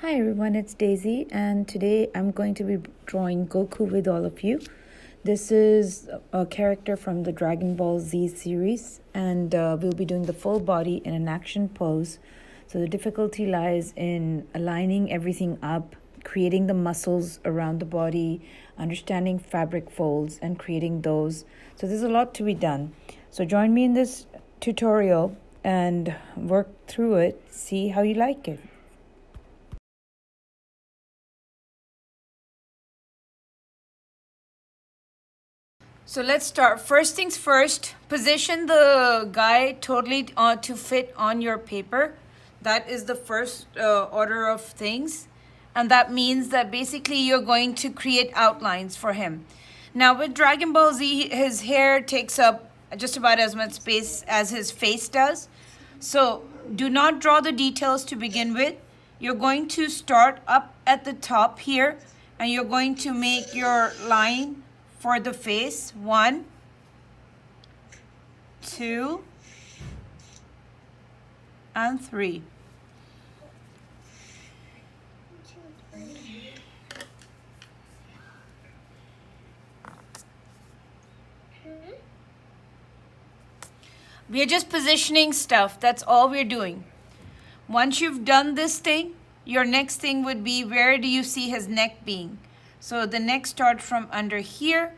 Hi everyone, it's Daisy, and today I'm going to be drawing Goku with all of you. This is a character from the Dragon Ball Z series, and we'll be doing the full body in an action pose. So the difficulty lies in aligning everything up, creating the muscles around the body, understanding fabric folds, and creating those. So there's a lot to be done. So join me in this tutorial and work through it, see how you like it. So let's start. First things first, position the guy totally to fit on your paper. That is the first order of things. And that means that basically you're going to create outlines for him. Now with Dragon Ball Z, his hair takes up just about as much space as his face does. So do not draw the details to begin with. You're going to start up at the top here, and you're going to make your line for the face. 1, 2, and 3. We are just positioning stuff. That's all we're doing. Once you've done this thing, your next thing would be, where do you see his neck being? So the neck starts from under here,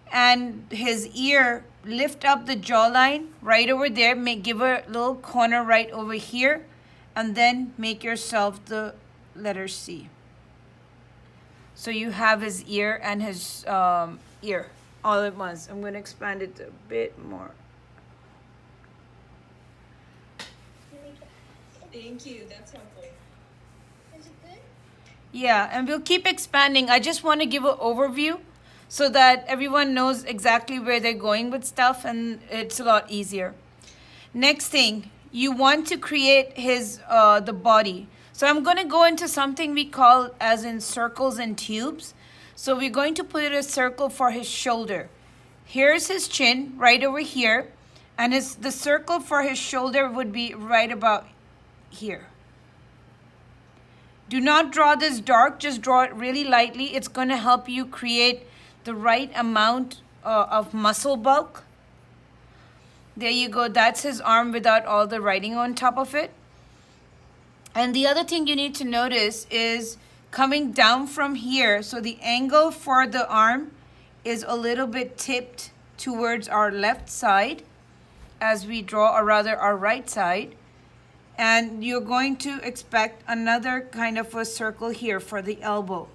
and his ear, lift up the jawline right over there, give a little corner right over here, and then make yourself the letter C. So you have his ear and his ear all at once. I'm going to expand it a bit more. Thank you, that's helpful. Is it good? Yeah, and we'll keep expanding. I just want to give an overview so that everyone knows exactly where they're going with stuff, and it's a lot easier. Next thing, you want to create his the body. So I'm going to go into something we call as in circles and tubes. So we're going to put a circle for his shoulder. Here's his chin right over here, and the circle for his shoulder would be right about here. Do not draw this dark, just draw it really lightly. It's going to help you create the right amount of muscle bulk. There you go. That's his arm without all the writing on top of it. And the other thing you need to notice is coming down from here. So the angle for the arm is a little bit tipped towards our left side as we draw, or rather our right side. And you're going to expect another kind of a circle here for the elbow.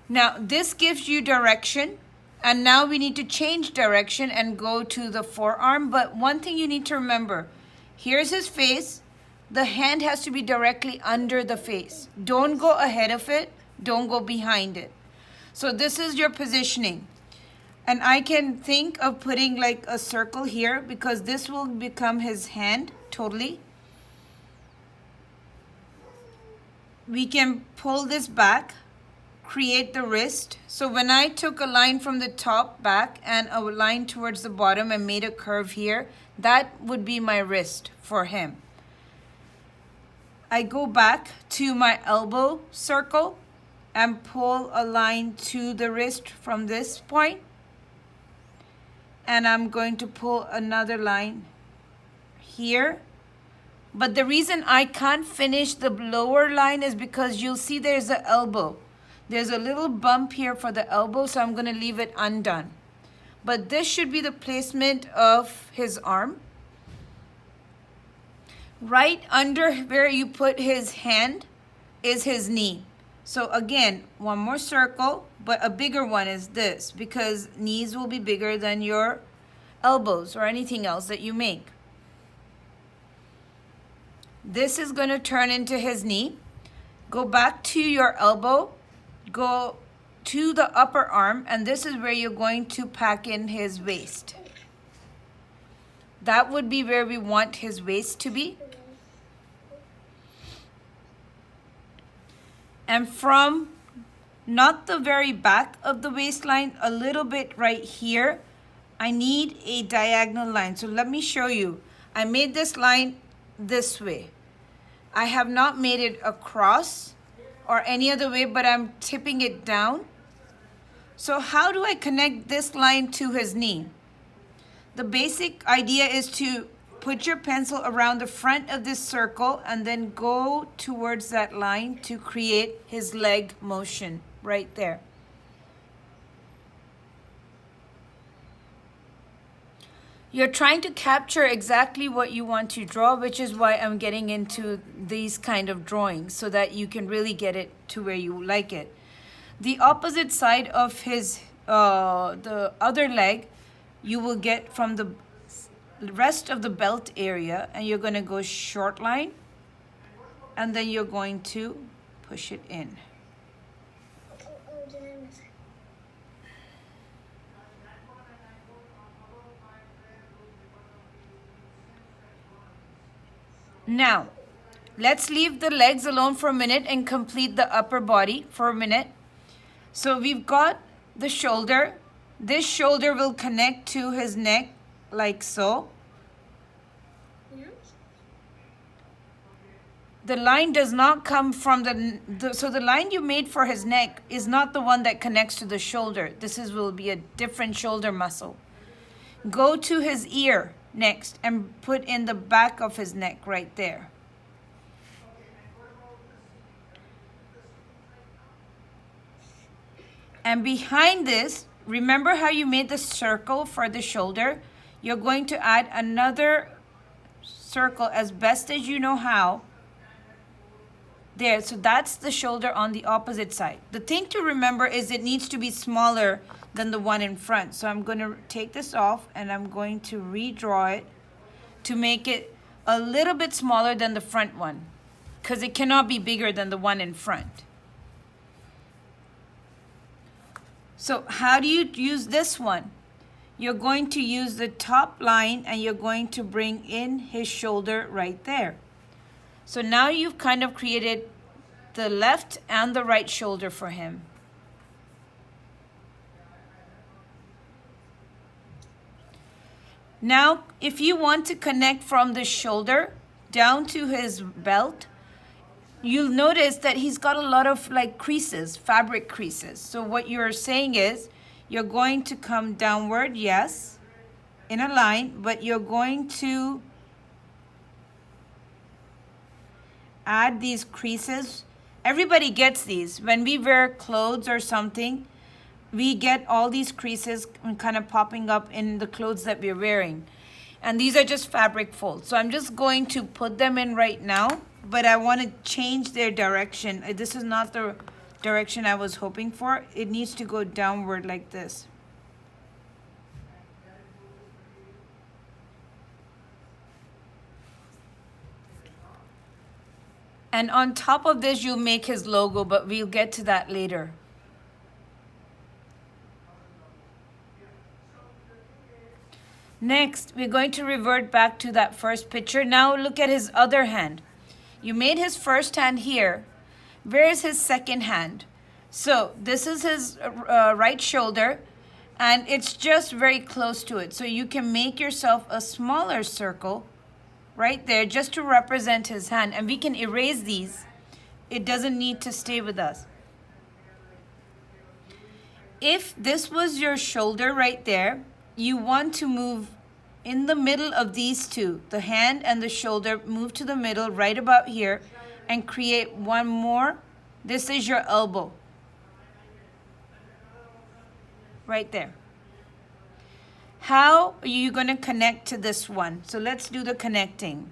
Now this gives you direction, and now we need to change direction and go to the forearm. But one thing you need to remember, here's his face. The hand has to be directly under the face. Don't go ahead of it, don't go behind it. So this is your positioning. And I can think of putting like a circle here, because this will become his hand totally. We can pull this back, create the wrist. So when I took a line from the top back and a line towards the bottom and made a curve here, that would be my wrist for him. I go back to my elbow circle and pull a line to the wrist from this point. And I'm going to pull another line here. But the reason I can't finish the lower line is because you'll see there's an elbow. There's a little bump here for the elbow, so I'm going to leave it undone. But this should be the placement of his arm. Right under where you put his hand is his knee. So again, one more circle, but a bigger one is this, because knees will be bigger than your elbows or anything else that you make. This is going to turn into his knee. Go back to your elbow, go to the upper arm, and this is where you're going to pack in his waist. That would be where we want his waist to be. And from not the very back of the waistline, a little bit right here, I need a diagonal line. So let me show you. I made this line this way. I have not made it across or any other way, but I'm tipping it down. So how do I connect this line to his knee? The basic idea is to put your pencil around the front of this circle and then go towards that line to create his leg motion right there. You're trying to capture exactly what you want to draw, which is why I'm getting into these kind of drawings so that you can really get it to where you like it. The opposite side of his, the other leg, you will get from the rest of the belt area, and you're going to go short line, and then you're going to push it in. Oh, did I miss it? Now, let's leave the legs alone for a minute and complete the upper body for a minute. So we've got the shoulder. This shoulder will connect to his neck like so. The line does not come from so the line you made for his neck is not the one that connects to the shoulder. Will be a different shoulder muscle. Go to his ear next and put in the back of his neck right there. And behind this, remember how you made the circle for the shoulder? You're going to add another circle as best as you know how. There, so that's the shoulder on the opposite side. The thing to remember is it needs to be smaller than the one in front. So I'm going to take this off and I'm going to redraw it to make it a little bit smaller than the front one, because it cannot be bigger than the one in front. So how do you use this one? You're going to use the top line and you're going to bring in his shoulder right there. So now you've kind of created the left and the right shoulder for him. Now, if you want to connect from the shoulder down to his belt, you'll notice that he's got a lot of like creases, fabric creases. So what you're saying is you're going to come downward, yes, in a line, but you're going to add these creases. Everybody gets these. When we wear clothes or something, we get all these creases kind of popping up in the clothes that we're wearing. And these are just fabric folds. So I'm just going to put them in right now, but I want to change their direction. This is not the direction I was hoping for. It needs to go downward like this. And on top of this, you'll make his logo, but we'll get to that later. Next, we're going to revert back to that first picture. Now look at his other hand. You made his first hand here. Where is his second hand? So this is his right shoulder, and it's just very close to it. So you can make yourself a smaller circle right there just to represent his hand. And we can erase these. It doesn't need to stay with us. If this was your shoulder right there, you want to move in the middle of these two, the hand and the shoulder, move to the middle right about here and create one more. This is your elbow. Right there. How are you going to connect to this one? So let's do the connecting.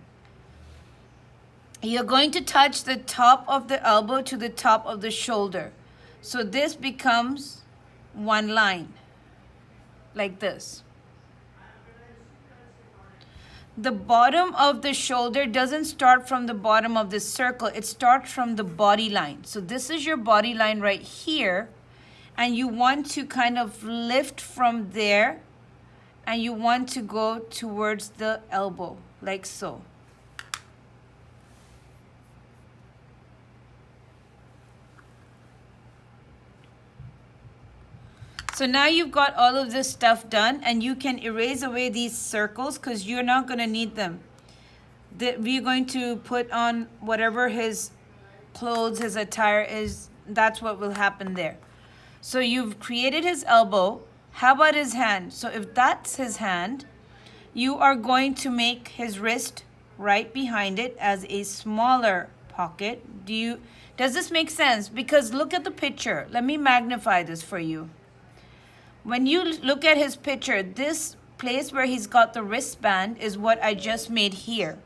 You're going to touch the top of the elbow to the top of the shoulder. So this becomes one line, like this. The bottom of the shoulder doesn't start from the bottom of this circle. It starts from the body line. So this is your body line right here. And you want to kind of lift from there. And you want to go towards the elbow, like so. So now you've got all of this stuff done, and you can erase away these circles because you're not going to need them. we're going to put on whatever his clothes, his attire is. That's what will happen there. So you've created his elbow. How about his hand? So if that's his hand, you are going to make his wrist right behind it as a smaller pocket. Does this make sense? Because look at the picture. Let me magnify this for you. When you look at his picture, this place where he's got the wristband is what I just made here.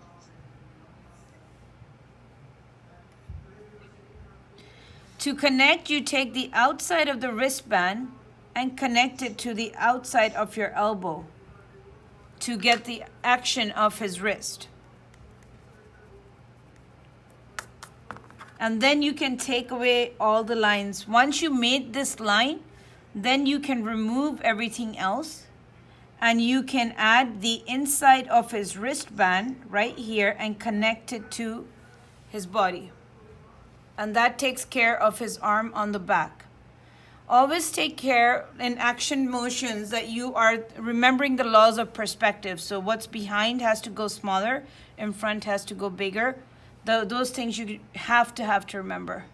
To connect, you take the outside of the wristband and connect it to the outside of your elbow to get the action of his wrist. And then you can take away all the lines. Once you made this line, then you can remove everything else and you can add the inside of his wristband right here and connect it to his body. And that takes care of his arm on the back. Always take care in action motions that you are remembering the laws of perspective. So what's behind has to go smaller, in front has to go bigger. Those things you have to remember.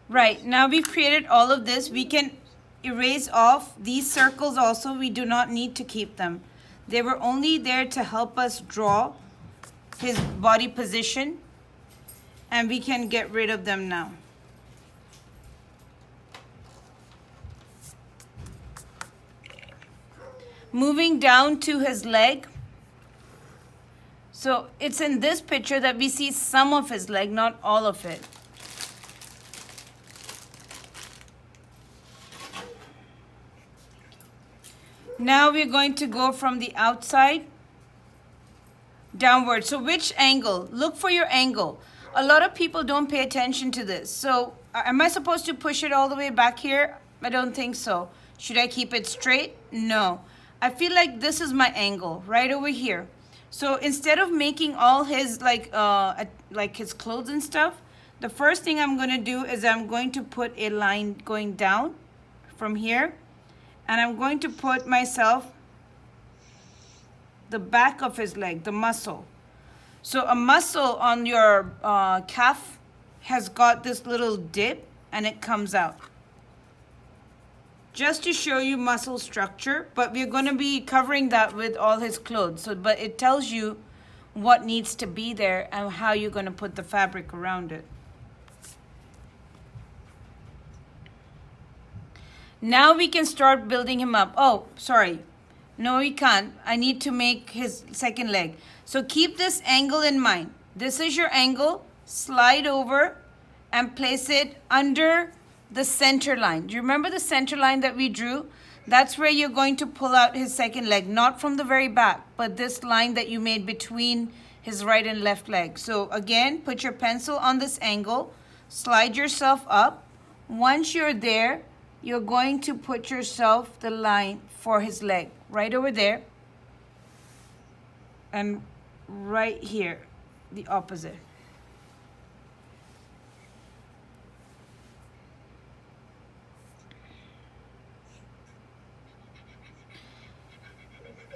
Right, now we've created all of this. We can erase off these circles also. We do not need to keep them. They were only there to help us draw his body position, and we can get rid of them now. Moving down to his leg. So it's in this picture that we see some of his leg, not all of it. Now we're going to go from the outside downward. So which angle? Look for your angle. A lot of people don't pay attention to this. So am I supposed to push it all the way back here? I don't think so. Should I keep it straight? No. I feel like this is my angle right over here. So instead of making all his like his clothes and stuff, the first thing I'm going to do is I'm going to put a line going down from here, and I'm going to put myself the back of his leg, the muscle. So a muscle on your calf has got this little dip and it comes out. Just to show you muscle structure, but we're going to be covering that with all his clothes. So, but it tells you what needs to be there and how you're going to put the fabric around it. Now we can start building him up. Oh, sorry. No, we can't. I need to make his second leg. So keep this angle in mind. This is your angle. Slide over and place it under the center line. Do you remember the center line that we drew? That's where you're going to pull out his second leg, not from the very back, but this line that you made between his right and left leg. So again, put your pencil on this angle, slide yourself up. Once you're there, you're going to put yourself the line for his leg right over there and right here, the opposite.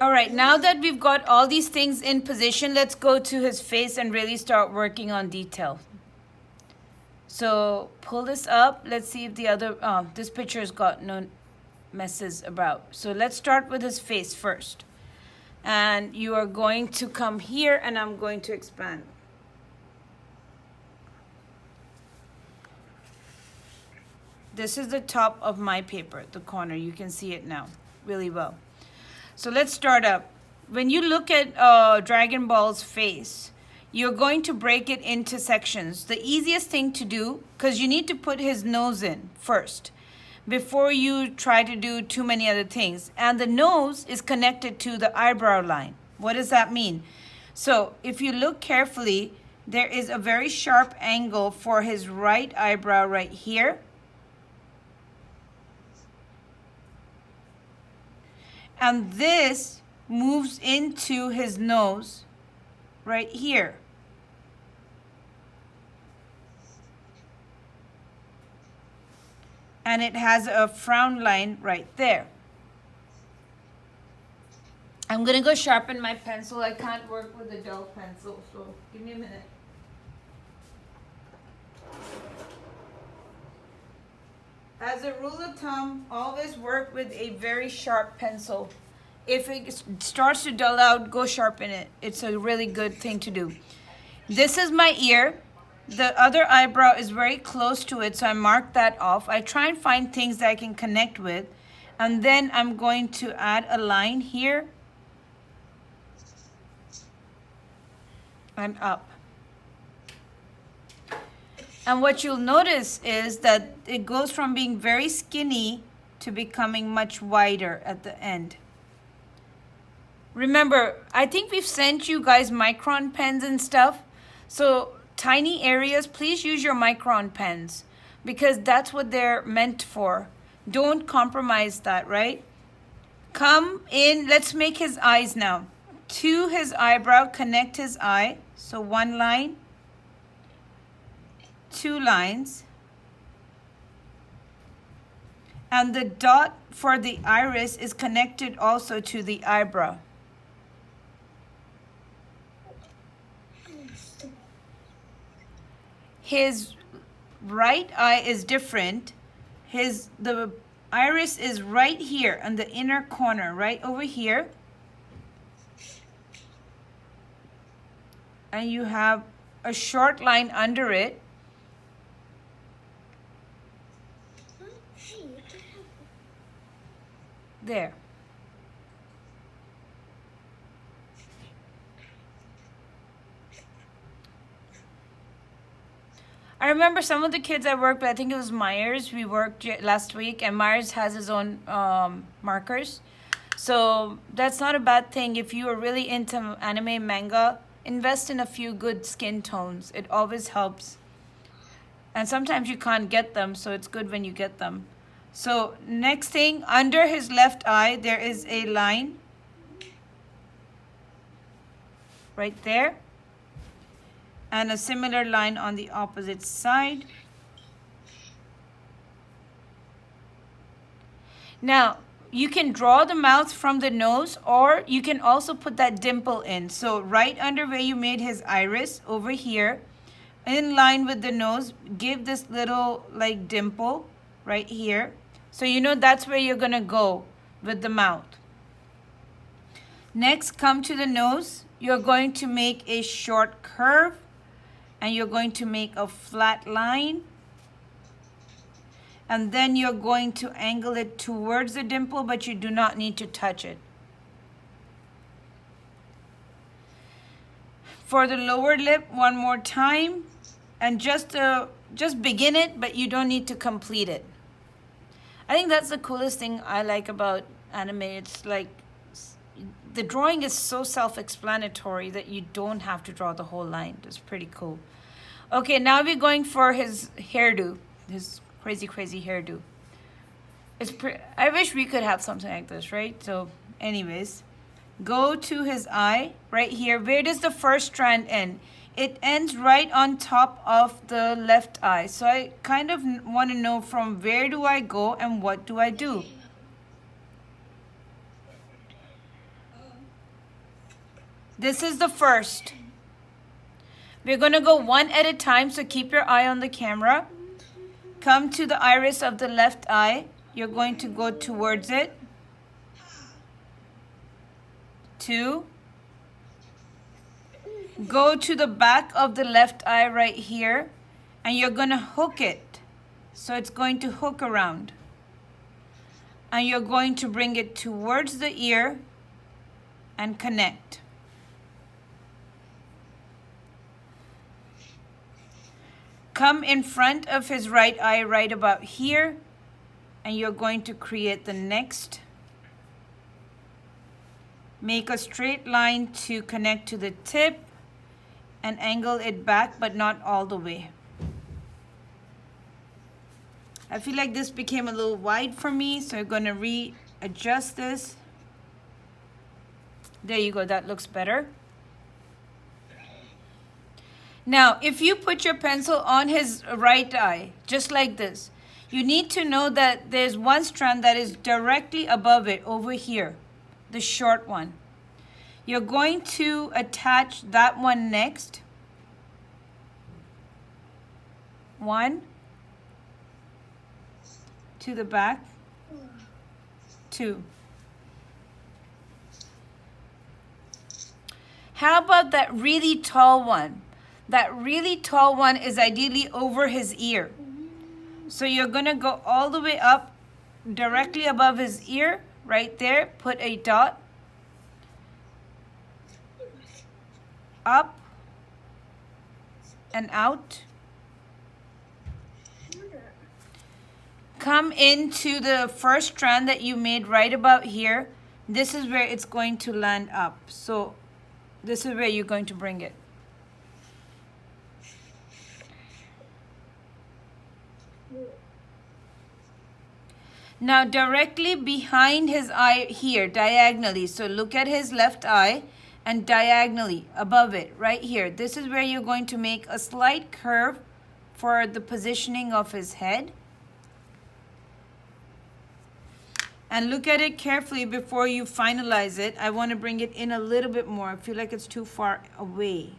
All right, now that we've got all these things in position, let's go to his face and really start working on detail. So pull this up. Let's see if the other, this picture's got no messes about. So let's start with his face first. And you are going to come here and I'm going to expand. This is the top of my paper, the corner. You can see it now really well. So let's start up. When you look at Dragon Ball's face, you're going to break it into sections. The easiest thing to do, because you need to put his nose in first before you try to do too many other things. And the nose is connected to the eyebrow line. What does that mean? So if you look carefully, there is a very sharp angle for his right eyebrow right here. And this moves into his nose right here. And it has a frown line right there. I'm gonna go sharpen my pencil. I can't work with a dull pencil, so give me a minute. As a rule of thumb, always work with a very sharp pencil. If it starts to dull out, go sharpen it. It's a really good thing to do. This is my ear. The other eyebrow is very close to it, so I mark that off. I try and find things that I can connect with. And then I'm going to add a line here and up. And what you'll notice is that it goes from being very skinny to becoming much wider at the end. Remember, I think we've sent you guys micron pens and stuff. So tiny areas, please use your micron pens because that's what they're meant for. Don't compromise that, right? Come in, let's make his eyes now. To his eyebrow, connect his eye. So one line, two lines. And the dot for the iris is connected also to the eyebrow. His right eye is different. The iris is right here in the inner corner, right over here. And you have a short line under it. There. I remember some of the kids I worked with, I think it was Myers, we worked last week, and Myers has his own markers. So that's not a bad thing. If you are really into anime manga, invest in a few good skin tones. It always helps. And sometimes you can't get them, so it's good when you get them. So next thing, under his left eye, there is a line right there. And a similar line on the opposite side. Now, you can draw the mouth from the nose, or you can also put that dimple in. So right under where you made his iris, over here, in line with the nose, give this little like dimple right here. So you know that's where you're gonna go with the mouth. Next, come to the nose. You're going to make a short curve. And you're going to make a flat line. And then you're going to angle it towards the dimple, but you do not need to touch it. For the lower lip, one more time. And just begin it, but you don't need to complete it. I think that's the coolest thing I like about anime. It's like the drawing is so self-explanatory that you don't have to draw the whole line. It's pretty cool. Okay, now we're going for his hairdo, his crazy hairdo. I wish we could have something like this, right? So anyways, go to his eye right here. Where does the first strand end? It ends right on top of the left eye. So I kind of want to know from where do I go and what do I do? This is the first. We're going to go one at a time, so keep your eye on the camera. Come to the iris of the left eye. You're going to go towards it. 2. Go to the back of the left eye right here, and you're going to hook it. So it's going to hook around. And you're going to bring it towards the ear and connect. Come in front of his right eye right about here, and you're going to create the next. Make a straight line to connect to the tip and angle it back, but not all the way. I feel like this became a little wide for me, so I'm going to readjust this. There you go, that looks better. Now, if you put your pencil on his right eye, just like this, you need to know that there's one strand that is directly above it over here, the short one. You're going to attach that one next. 1 to the back. 2. How about that really tall one? That really tall one is ideally over his ear. So you're going to go all the way up directly above his ear, right there. Put a dot. Up and out. Come into the first strand that you made right about here. This is where it's going to land up. So this is where you're going to bring it. Now directly behind his eye here, diagonally. So look at his left eye and diagonally above it, right here. This is where you're going to make a slight curve for the positioning of his head. And look at it carefully before you finalize it. I want to bring it in a little bit more. I feel like it's too far away.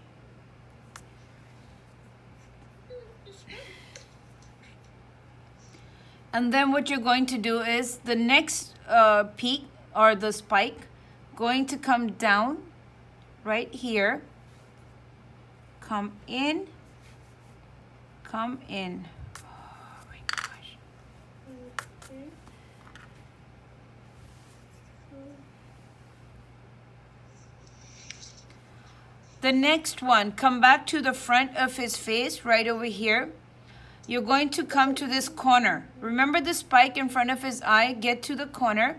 And then what you're going to do is the next peak or the spike going to come down right here. Come in. Come in. Oh my gosh. The next one, come back to the front of his face, right over here. You're going to come to this corner. Remember the spike in front of his eye? Get to the corner.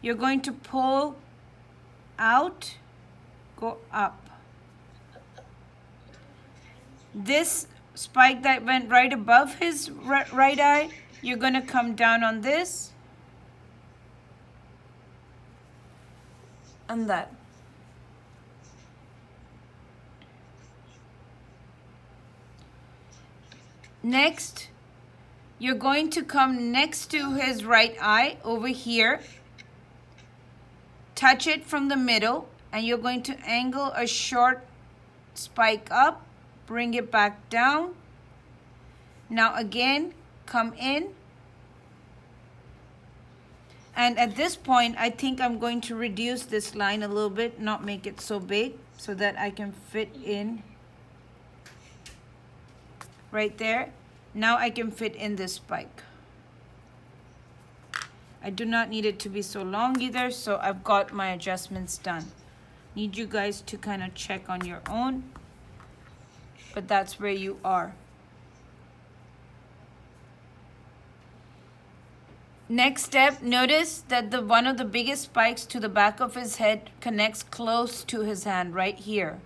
You're going to pull out, go up. This spike that went right above his right eye, you're going to come down on this and that. Next, you're going to come next to his right eye over here, touch it from the middle, and you're going to angle a short spike up, bring it back down. Now again, come in. And at this point, I think I'm going to reduce this line a little bit, not make it so big, so that I can fit in right there. Now I can fit in this spike. I do not need it to be so long either, so I've got my adjustments done. Need you guys to kind of check on your own, but that's where you are. Next step, notice that the one of the biggest spikes to the back of his head connects close to his hand right here.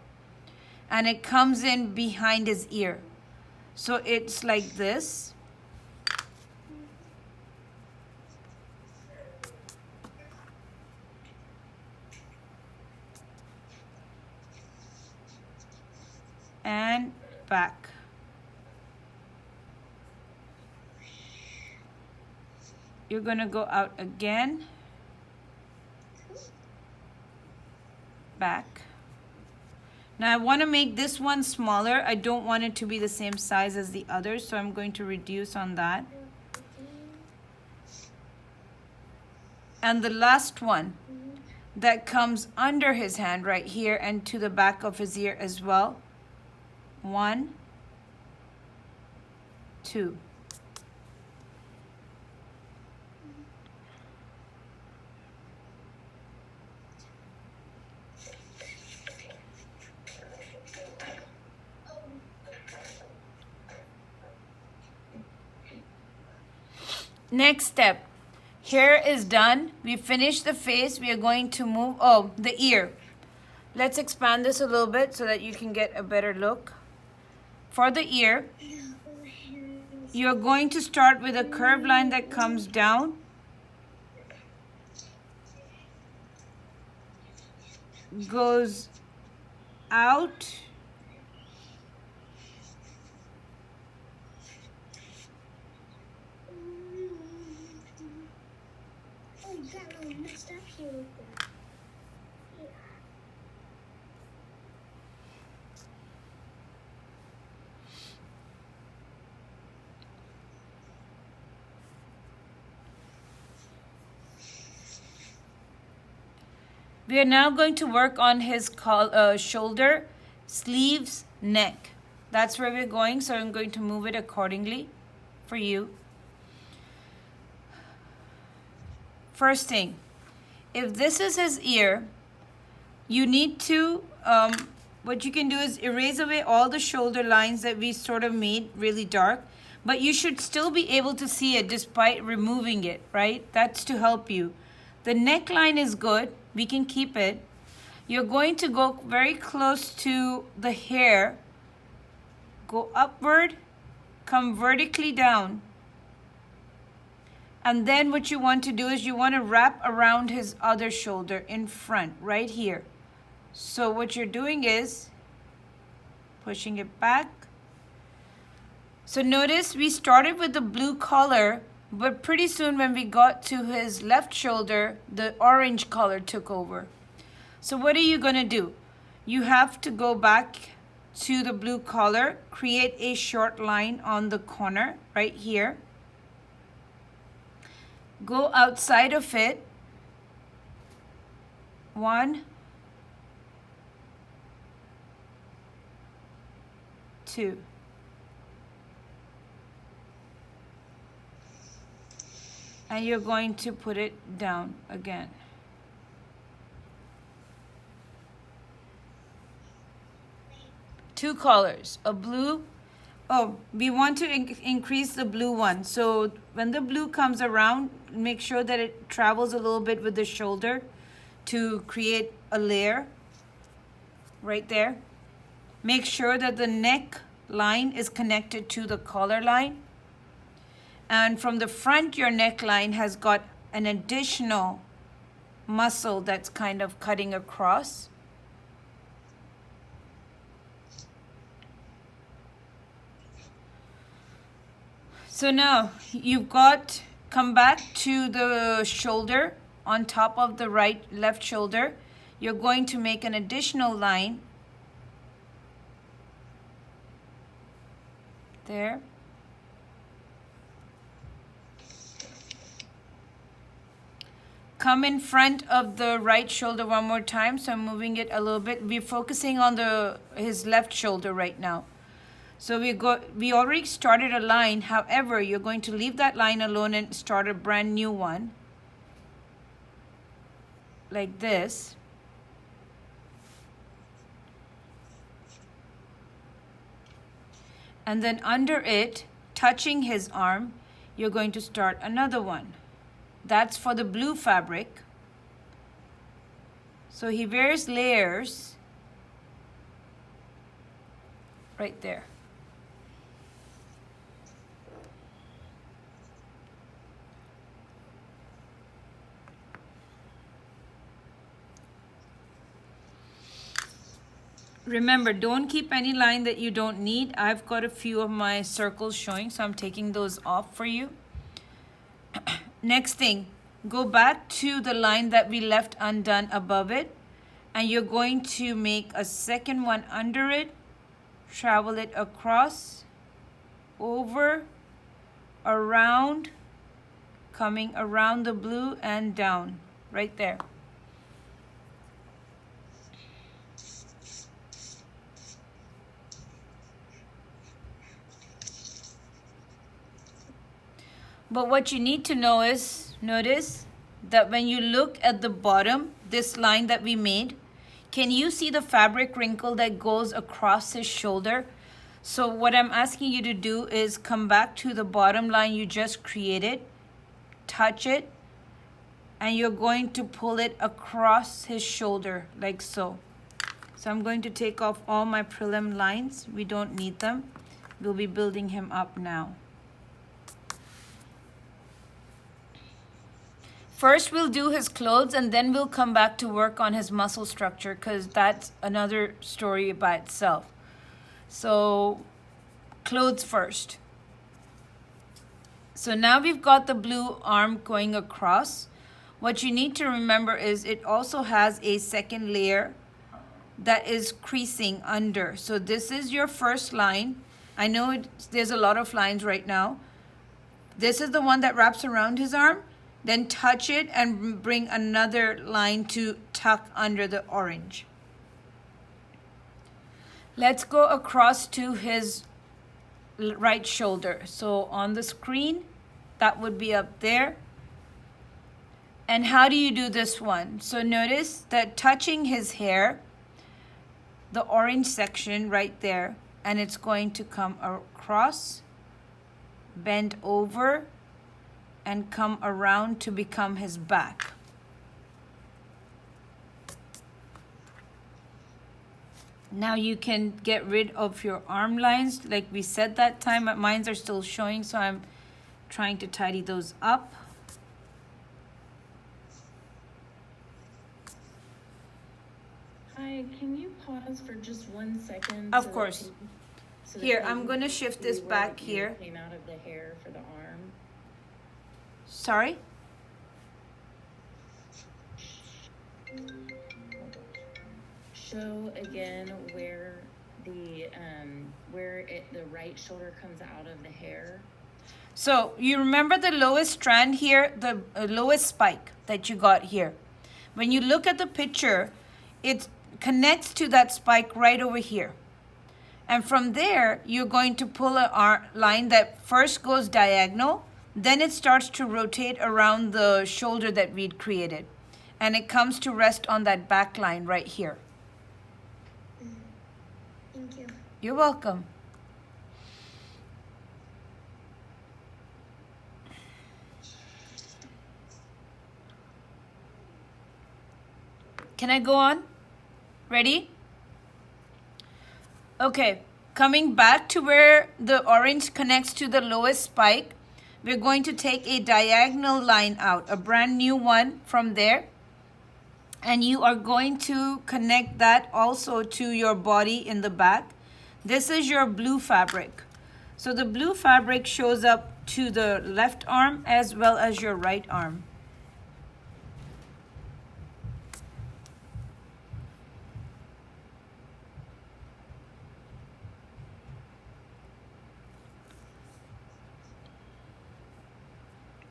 And it comes in behind his ear. So it's like this. And back. You're going to go out again. Back. Now I want to make this one smaller. I don't want it to be the same size as the others, so I'm going to reduce on that. And the last one that comes under his hand right here and to the back of his ear as well. 1, 2. Next step, hair is done. We finished the face. We are going to move, the ear. Let's expand this a little bit so that you can get a better look. For the ear, you're going to start with a curved line that comes down. Goes out. We are now going to work on his shoulder, sleeves, neck. That's where we're going, so I'm going to move it accordingly for you. First thing, if this is his ear, you need to, what you can do is erase away all the shoulder lines that we sort of made really dark, but you should still be able to see it despite removing it, right? That's to help you. The neckline is good, we can keep it. You're going to go very close to the hair, go upward, come vertically down. And then what you want to do is you want to wrap around his other shoulder in front, right here. So what you're doing is pushing it back. So notice we started with the blue color, but pretty soon when we got to his left shoulder, the orange color took over. So what are you going to do? You have to go back to the blue color, create a short line on the corner right here. Go outside of it. 1, 2. And you're going to put it down again. Two colors, a blue. Oh, we want to increase the blue one. So when the blue comes around, make sure that it travels a little bit with the shoulder to create a layer right there. Make sure that the neck line is connected to the collar line. And from the front, your neckline has got an additional muscle that's kind of cutting across. So now you've got, come back to the shoulder on top of the left shoulder. You're going to make an additional line there. Come in front of the right shoulder one more time. So I'm moving it a little bit. We're focusing on his left shoulder right now. So we already started a line. However, you're going to leave that line alone and start a brand new one. Like this. And then under it, touching his arm, you're going to start another one. That's for the blue fabric. So he wears layers right there. Remember, don't keep any line that you don't need. I've got a few of my circles showing, so I'm taking those off for you. Next thing, go back to the line that we left undone above it, and you're going to make a second one under it, travel it across, over, around, coming around the blue and down, right there. But what you need to know is, notice that when you look at the bottom, this line that we made, can you see the fabric wrinkle that goes across his shoulder? So what I'm asking you to do is come back to the bottom line you just created, touch it, and you're going to pull it across his shoulder like so. So I'm going to take off all my prelim lines. We don't need them. We'll be building him up now. First, we'll do his clothes, and then we'll come back to work on his muscle structure, because that's another story by itself. So, clothes first. So now we've got the blue arm going across. What you need to remember is it also has a second layer that is creasing under. So this is your first line. I know there's a lot of lines right now. This is the one that wraps around his arm. Then touch it and bring another line to tuck under the orange. Let's go across to his right shoulder. So on the screen, that would be up there. And how do you do this one? So notice that touching his hair, the orange section right there, and it's going to come across, bend over, and come around to become his back. Now you can get rid of your arm lines like we said that time, but mine are still showing, so I'm trying to tidy those up. Hi, can you pause for just 1 second? Of course. So Here, I'm going to shift this back the here. came out of the hair for the arm. Sorry? Show again where the right shoulder comes out of the hair. So you remember the lowest strand here, the lowest spike that you got here. When you look at the picture, it connects to that spike right over here. And from there, you're going to pull a line that first goes diagonal, then it starts to rotate around the shoulder that we'd created. And it comes to rest on that back line right here. Thank you. You're welcome. Can I go on? Ready? Okay, coming back to where the orange connects to the lowest spike, we're going to take a diagonal line out, a brand new one from there. And you are going to connect that also to your body in the back. This is your blue fabric. So the blue fabric shows up to the left arm as well as your right arm.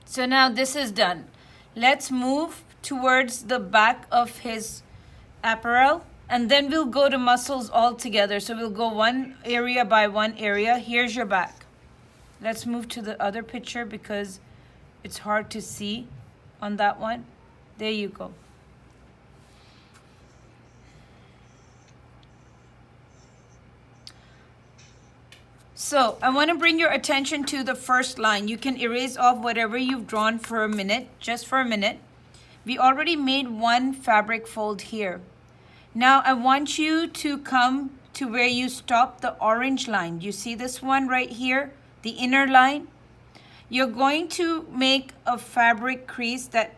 So now this is done. Let's move towards the back of his apparel, and then we'll go to muscles all together. So we'll go one area by one area. Here's your back. Let's move to the other picture because it's hard to see on that one. There you go. So I want to bring your attention to the first line. You can erase off whatever you've drawn for a minute, just for a minute. We already made one fabric fold here. Now I want you to come to where you stop the orange line. You see this one right here, the inner line? You're going to make a fabric crease that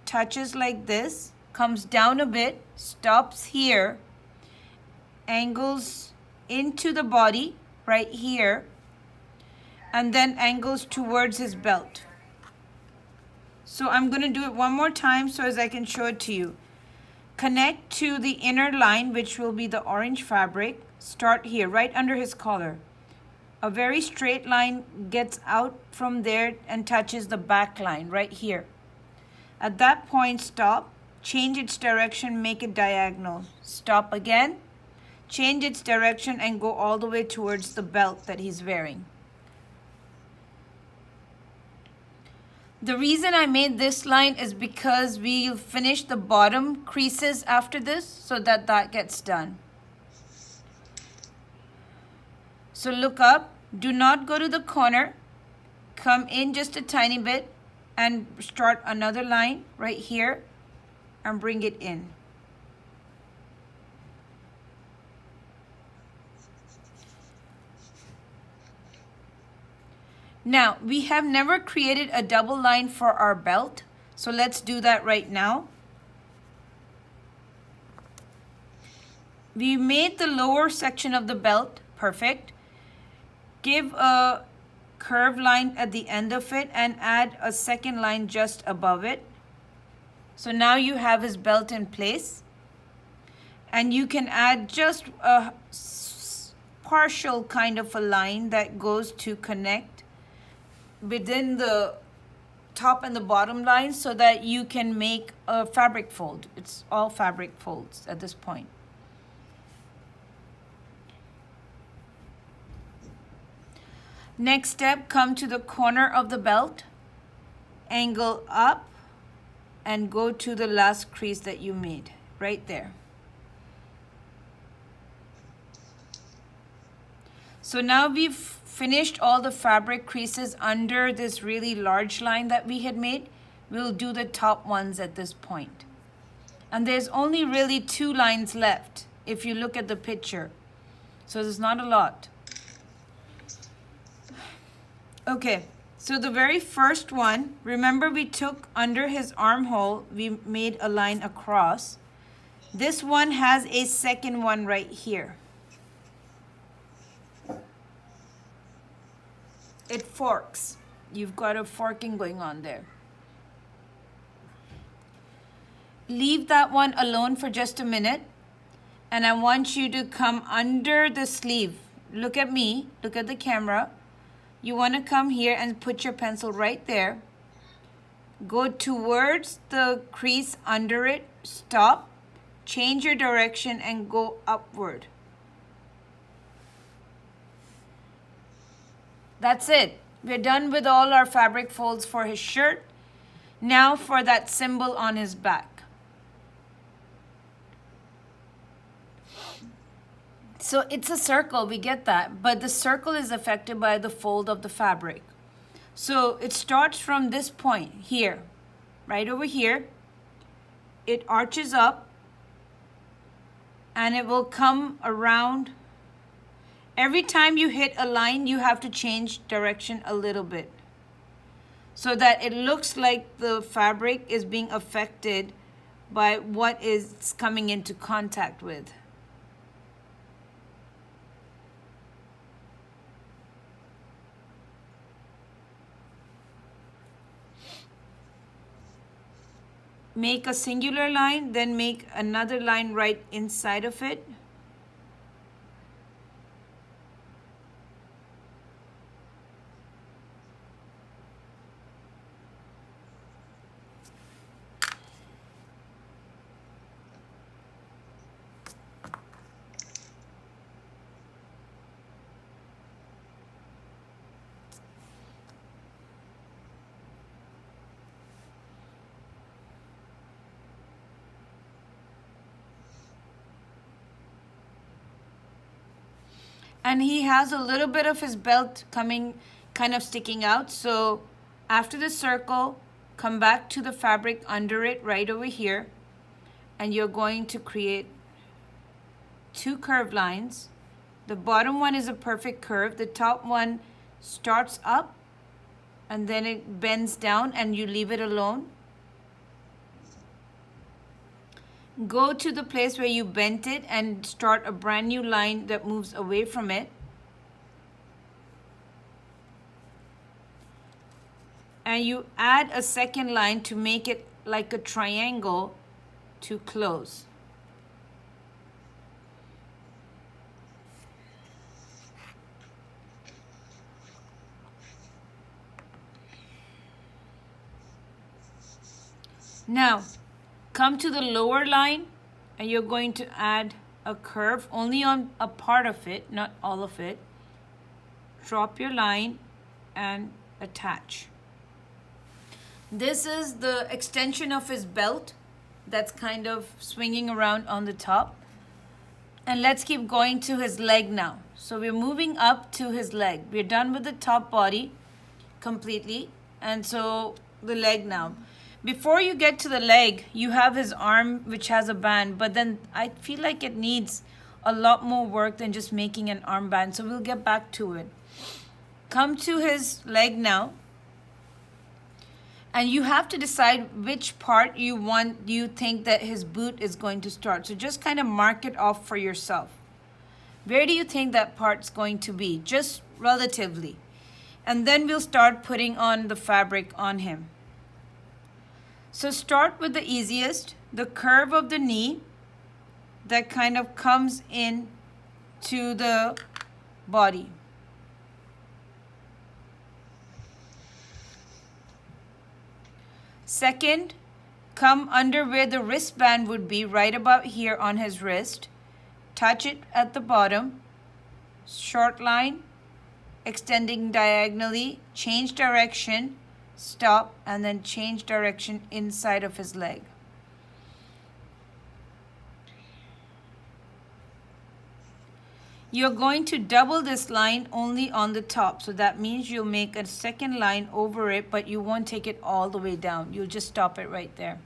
touches like this, comes down a bit, stops here, angles into the body right here, and then angles towards his belt. So I'm going to do it one more time so as I can show it to you. Connect to the inner line, which will be the orange fabric. Start here, right under his collar. A very straight line gets out from there and touches the back line right here. At that point, stop, change its direction, make it diagonal. Stop again, change its direction and go all the way towards the belt that he's wearing. The reason I made this line is because we'll finish the bottom creases after this so that that gets done. So look up, do not go to the corner, come in just a tiny bit and start another line right here and bring it in. Now, we have never created a double line for our belt, so let's do that right now. We made the lower section of the belt perfect. Give a curved line at the end of it and add a second line just above it. So now you have his belt in place. And you can add just a partial kind of a line that goes to connect within the top and the bottom lines so that you can make a fabric fold. It's all fabric folds at this point. Next step, come to the corner of the belt, angle up, and go to the last crease that you made, right there. So now we've finished all the fabric creases under this really large line that we had made. We'll do the top ones at this point. And there's only really 2 lines left if you look at the picture. So there's not a lot. Okay, so the very first one, remember we took under his armhole, we made a line across. This one has a second one right here. It forks. You've got a forking going on there. Leave that one alone for just a minute. And I want you to come under the sleeve. Look at me, look at the camera. You want to come here and put your pencil right there. Go towards the crease under it, stop, change your direction and go upward. That's it. We're done with all our fabric folds for his shirt. Now for that symbol on his back. So it's a circle, we get that, but the circle is affected by the fold of the fabric. So it starts from this point here, right over here. It arches up and it will come around. Every time you hit a line, you have to change direction a little bit so that it looks like the fabric is being affected by what is coming into contact with. Make a singular line, then make another line right inside of it. And he has a little bit of his belt coming, kind of sticking out. So after the circle, come back to the fabric under it right over here. And you're going to create 2 curved lines. The bottom one is a perfect curve. The top one starts up and then it bends down and you leave it alone. Go to the place where you bent it and start a brand new line that moves away from it. And you add a second line to make it like a triangle to close. Now, come to the lower line and you're going to add a curve only on a part of it, not all of it. Drop your line and attach. This is the extension of his belt that's kind of swinging around on the top. And let's keep going to his leg now. So we're moving up to his leg. We're done with the top body completely. And so the leg now. Before you get to the leg, you have his arm, which has a band, but then I feel like it needs a lot more work than just making an armband, so we'll get back to it. Come to his leg now, and you have to decide which part you think that his boot is going to start. So just kind of mark it off for yourself. Where do you think that part's going to be? Just relatively. And then we'll start putting on the fabric on him. So start with the easiest, the curve of the knee that kind of comes in to the body. Second, come under where the wristband would be, right about here on his wrist. Touch it at the bottom. Short line, extending diagonally, change direction, stop, and then change direction inside of his leg. You're going to double this line only on the top. So that means you'll make a second line over it, but you won't take it all the way down. You'll just stop it right there.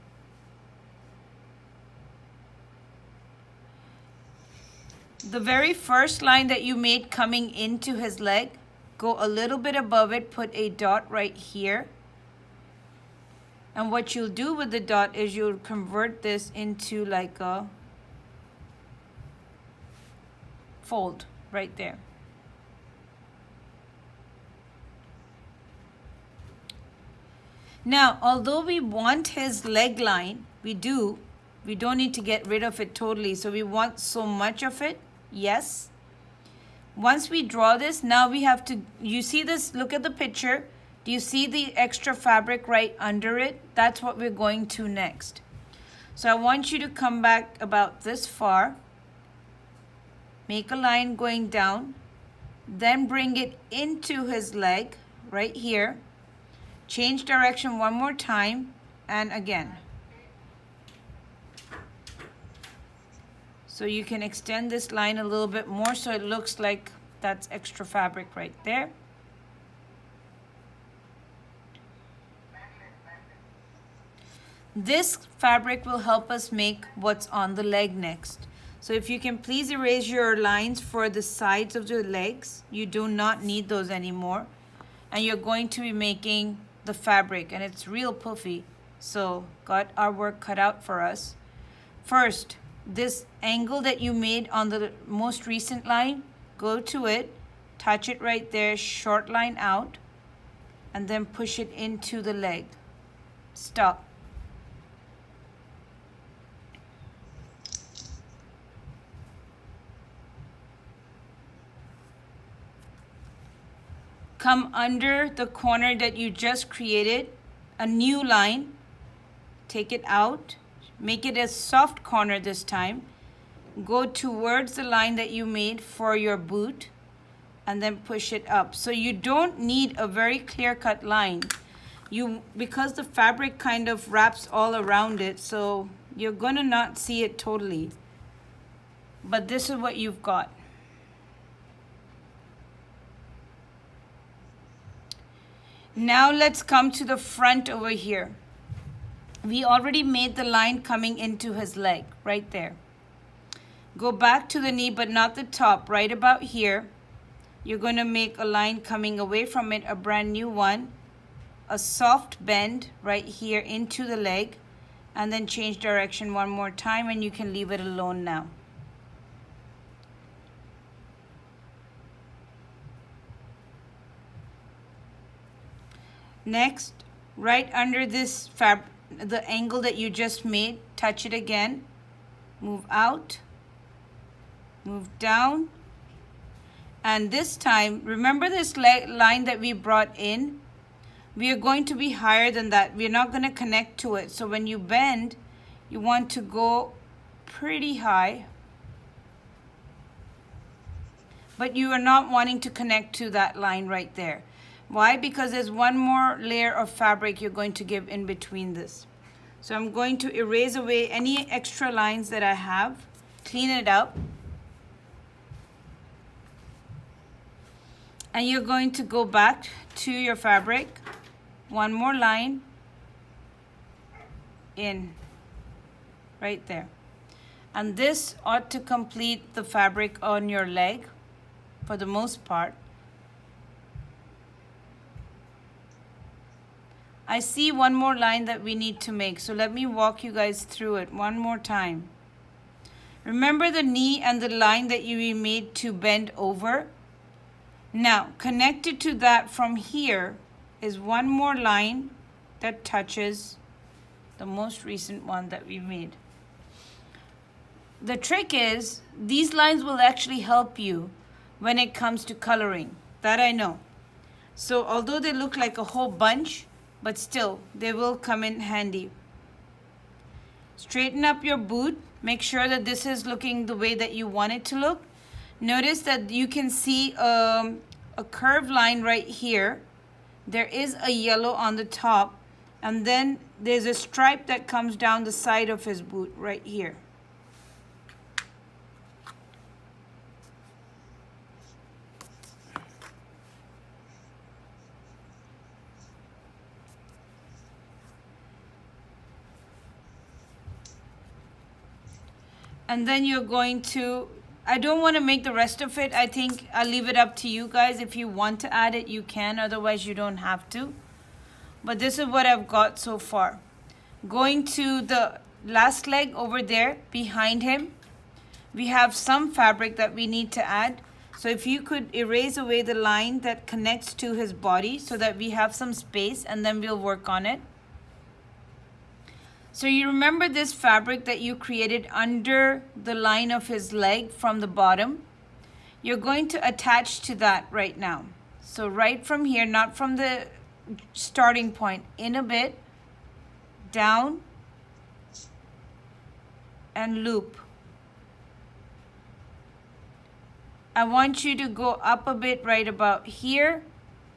The very first line that you made coming into his leg, go a little bit above it, put a dot right here. And what you'll do with the dot is you'll convert this into like a fold right there. Now, although we want his leg line, we don't need to get rid of it totally. So we want so much of it, yes. Once we draw this, now we have to, you see this, look at the picture. Do you see the extra fabric right under it? That's what we're going to next. So I want you to come back about this far. Make a line going down, then bring it into his leg right here. Change direction one more time and again. So you can extend this line a little bit more so it looks like that's extra fabric right there. This fabric will help us make what's on the leg next. So if you can please erase your lines for the sides of the legs. You do not need those anymore. And you're going to be making the fabric, and it's real puffy. So got our work cut out for us. First, this angle that you made on the most recent line, go to it, touch it right there, short line out, and then push it into the leg. Stop. Come under the corner that you just created, a new line, take it out, make it a soft corner this time, go towards the line that you made for your boot, and then push it up. So you don't need a very clear-cut line. Because the fabric kind of wraps all around it, so you're gonna not see it totally. But this is what you've got. Now let's come to the front over here. We already made the line coming into his leg, right there. Go back to the knee, but not the top, right about here. You're going to make a line coming away from it, a brand new one. A soft bend right here into the leg, and then change direction one more time, and you can leave it alone now. Next, right under this the angle that you just made, touch it again, move out, move down, and this time, remember this line that we brought in? We are going to be higher than that. We're not going to connect to it. So when you bend, you want to go pretty high, but you are not wanting to connect to that line right there. Why? Because there's one more layer of fabric you're going to give in between this. So I'm going to erase away any extra lines that I have, clean it up. And you're going to go back to your fabric, one more line in, right there. And this ought to complete the fabric on your leg for the most part. I see one more line that we need to make, so let me walk you guys through it one more time. Remember the knee and the line that you made to bend over? Now, connected to that from here is one more line that touches the most recent one that we made. The trick is, these lines will actually help you when it comes to coloring. That I know. So although they look like a whole bunch, but still, they will come in handy. Straighten up your boot. Make sure that this is looking the way that you want it to look. Notice that you can see a curved line right here. There is a yellow on the top, and then there's a stripe that comes down the side of his boot right here. And then you're going to, I don't want to make the rest of it. I think I'll leave it up to you guys. If you want to add it, you can. Otherwise, you don't have to. But this is what I've got so far. Going to the last leg over there behind him, we have some fabric that we need to add. So if you could erase away the line that connects to his body so that we have some space, and then we'll work on it. So you remember this fabric that you created under the line of his leg from the bottom? You're going to attach to that right now. So right from here, not from the starting point, in a bit, down, and loop. I want you to go up a bit right about here,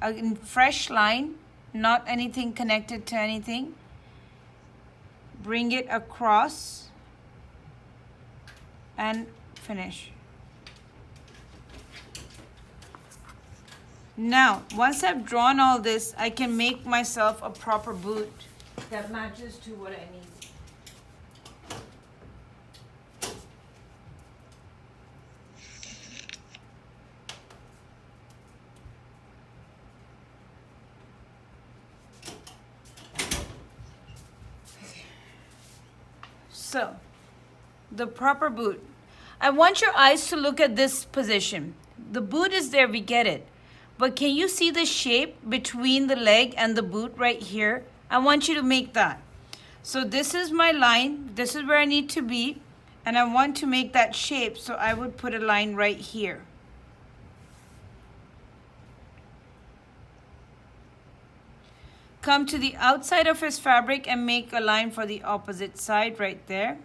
a fresh line, not anything connected to anything. Bring it across and finish. Now, once I've drawn all this, I can make myself a proper boot that matches to what I need. So, the proper boot. I want your eyes to look at this position. The boot is there, we get it. But can you see the shape between the leg and the boot right here? I want you to make that. So this is my line. This is where I need to be. And I want to make that shape, so I would put a line right here. Come to the outside of his fabric and make a line for the opposite side right there.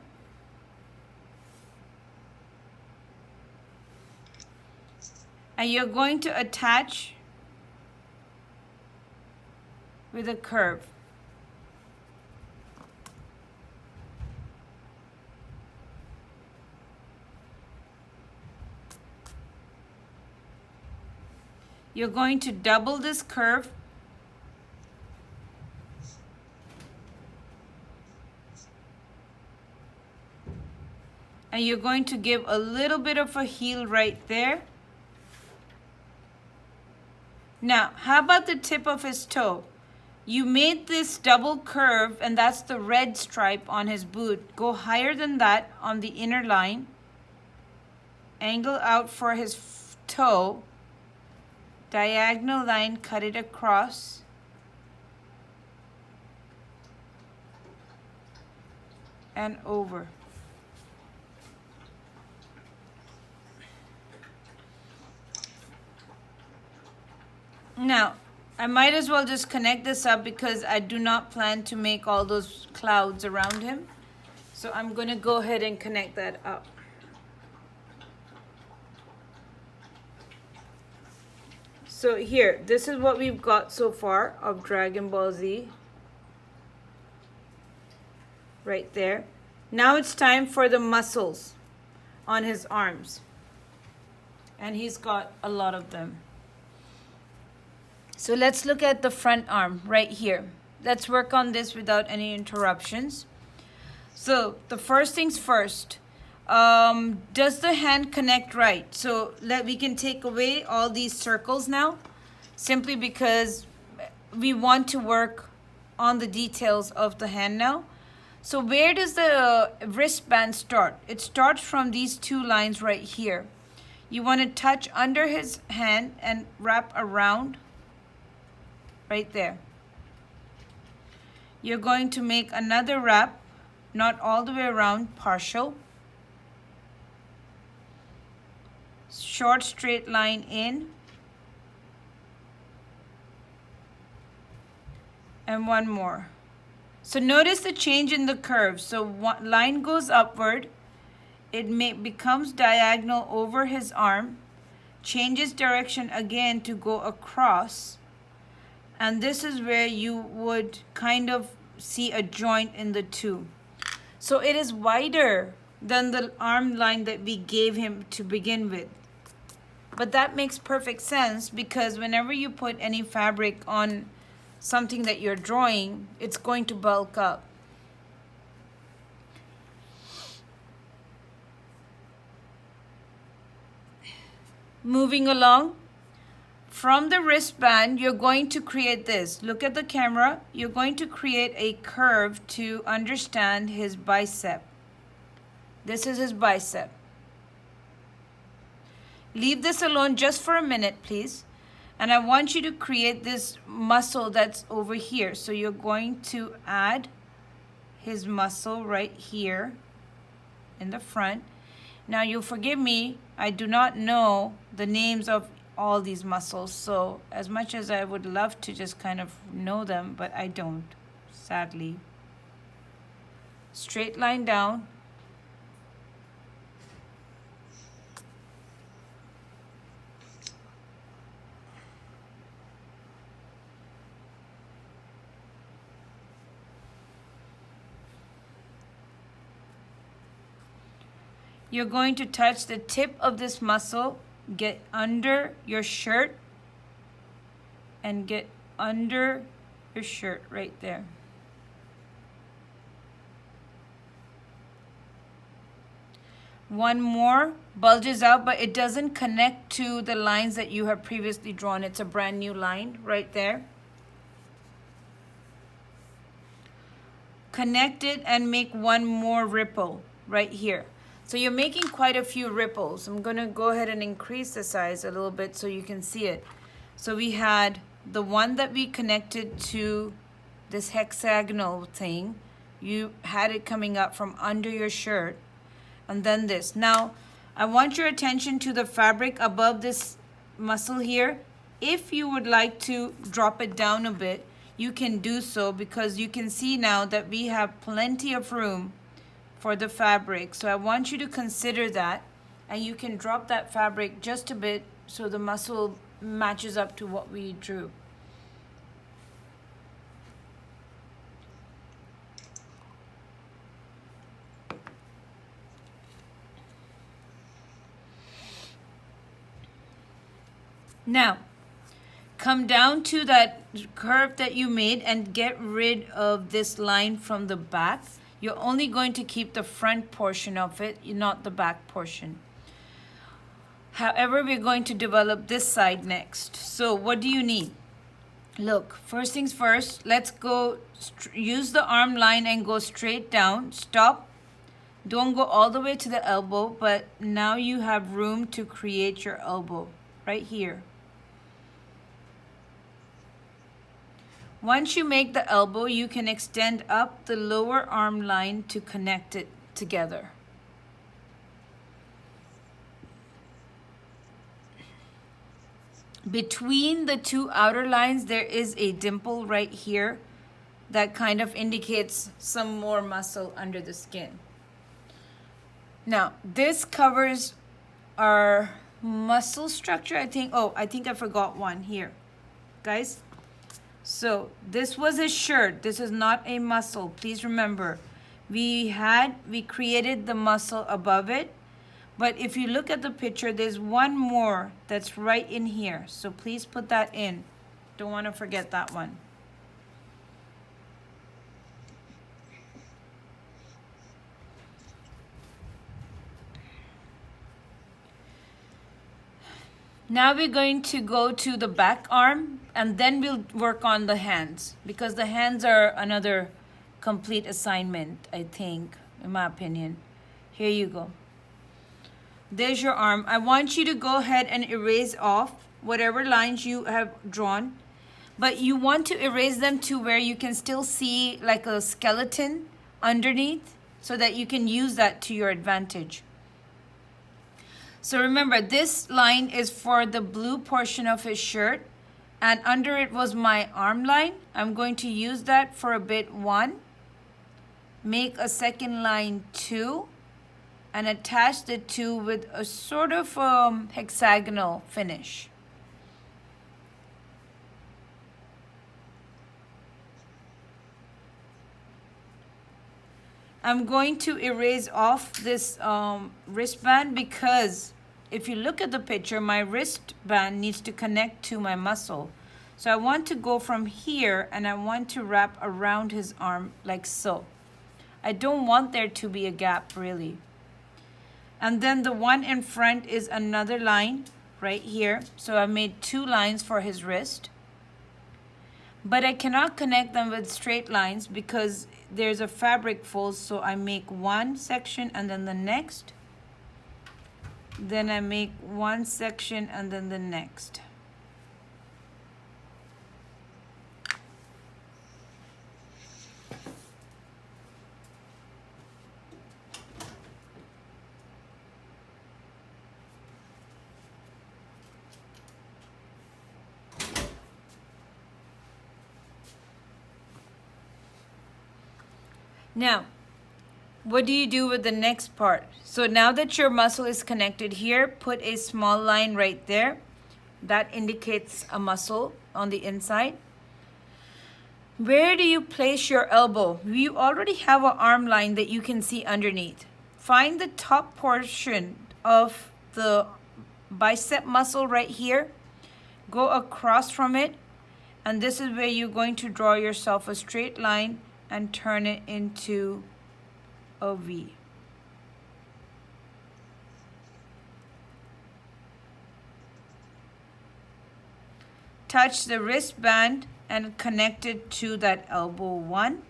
And you're going to attach with a curve. You're going to double this curve and you're going to give a little bit of a heel right there. Now, how about the tip of his toe? You made this double curve, and that's the red stripe on his boot. Go higher than that on the inner line. Angle out for his toe. Diagonal line, cut it across. And over. Now, I might as well just connect this up because I do not plan to make all those clouds around him. So I'm going to go ahead and connect that up. So here, this is what we've got so far of Dragon Ball Z. Right there. Now it's time for the muscles on his arms. And he's got a lot of them. So let's look at the front arm right here. Let's work on this without any interruptions. So the first things first, does the hand connect right? So we can take away all these circles now, simply because we want to work on the details of the hand now. So where does the wristband start? It starts from these two lines right here. You want to touch under his hand and wrap around right there. You're going to make another wrap, not all the way around, partial. Short straight line in. and one more. So notice the change in the curve. So one line goes upward, it becomes diagonal over his arm, changes direction again to go across, and this is where you would kind of see a joint in the two. So it is wider than the arm line that we gave him to begin with. But that makes perfect sense because whenever you put any fabric on something that you're drawing, it's going to bulk up. Moving along, from the wristband, you're going to create this. Look at the camera. You're going to create a curve to understand his bicep. This is his bicep. Leave this alone just for a minute, please. And I want you to create this muscle that's over here. So you're going to add his muscle right here in the front. Now you'll forgive me, I do not know the names of all these muscles. So as much as I would love to just kind of know them, but I don't, sadly. Straight line down. You're going to touch the tip of this muscle, get under your shirt, and get under your shirt right there. One more bulges out, but it doesn't connect to the lines that you have previously drawn. It's a brand new line right there. Connect it and make one more ripple right here. So you're making quite a few ripples. I'm going to go ahead and increase the size a little bit so you can see it. So we had the one that we connected to this hexagonal thing. You had it coming up from under your shirt. And then this. Now, I want your attention to the fabric above this muscle here. If you would like to drop it down a bit, you can do so because you can see now that we have plenty of room for the fabric. So I want you to consider that, and you can drop that fabric just a bit so the muscle matches up to what we drew. Now, come down to that curve that you made and get rid of this line from the back. You're only going to keep the front portion of it, not the back portion. However, we're going to develop this side next. So what do you need? Look, first things first, let's go use the arm line and go straight down. Stop. Don't go all the way to the elbow, but now you have room to create your elbow right here. Once you make the elbow, you can extend up the lower arm line to connect it together. Between the two outer lines, there is a dimple right here that kind of indicates some more muscle under the skin. Now, this covers our muscle structure, I think. Oh, I think I forgot one here, guys. So this was his shirt. This is not a muscle. Please remember, we created the muscle above it. But if you look at the picture, there's one more that's right in here. So please put that in. Don't want to forget that one. Now we're going to go to the back arm, and then we'll work on the hands, because the hands are another complete assignment, I think, in my opinion. Here you go. There's your arm. I want you to go ahead and erase off whatever lines you have drawn, but you want to erase them to where you can still see like a skeleton underneath so that you can use that to your advantage. So remember, this line is for the blue portion of his shirt, and under it was my arm line. I'm going to use that for a bit 1, make a second line 2, and attach the 2 with a sort of hexagonal finish. I'm going to erase off this wristband because if you look at the picture, my wristband needs to connect to my muscle. So I want to go from here and I want to wrap around his arm like so. I don't want there to be a gap really. And then the one in front is another line right here. So I made 2 lines for his wrist. But I cannot connect them with straight lines because there's a fabric fold, so I make 1 section and then the next. Then I make 1 section and then the next. Now, what do you do with the next part? So now that your muscle is connected here, put a small line right there. That indicates a muscle on the inside. Where do you place your elbow? You already have an arm line that you can see underneath. Find the top portion of the bicep muscle right here. Go across from it. And this is where you're going to draw yourself a straight line and turn it into a V. Touch the wristband and connect it to that elbow 1.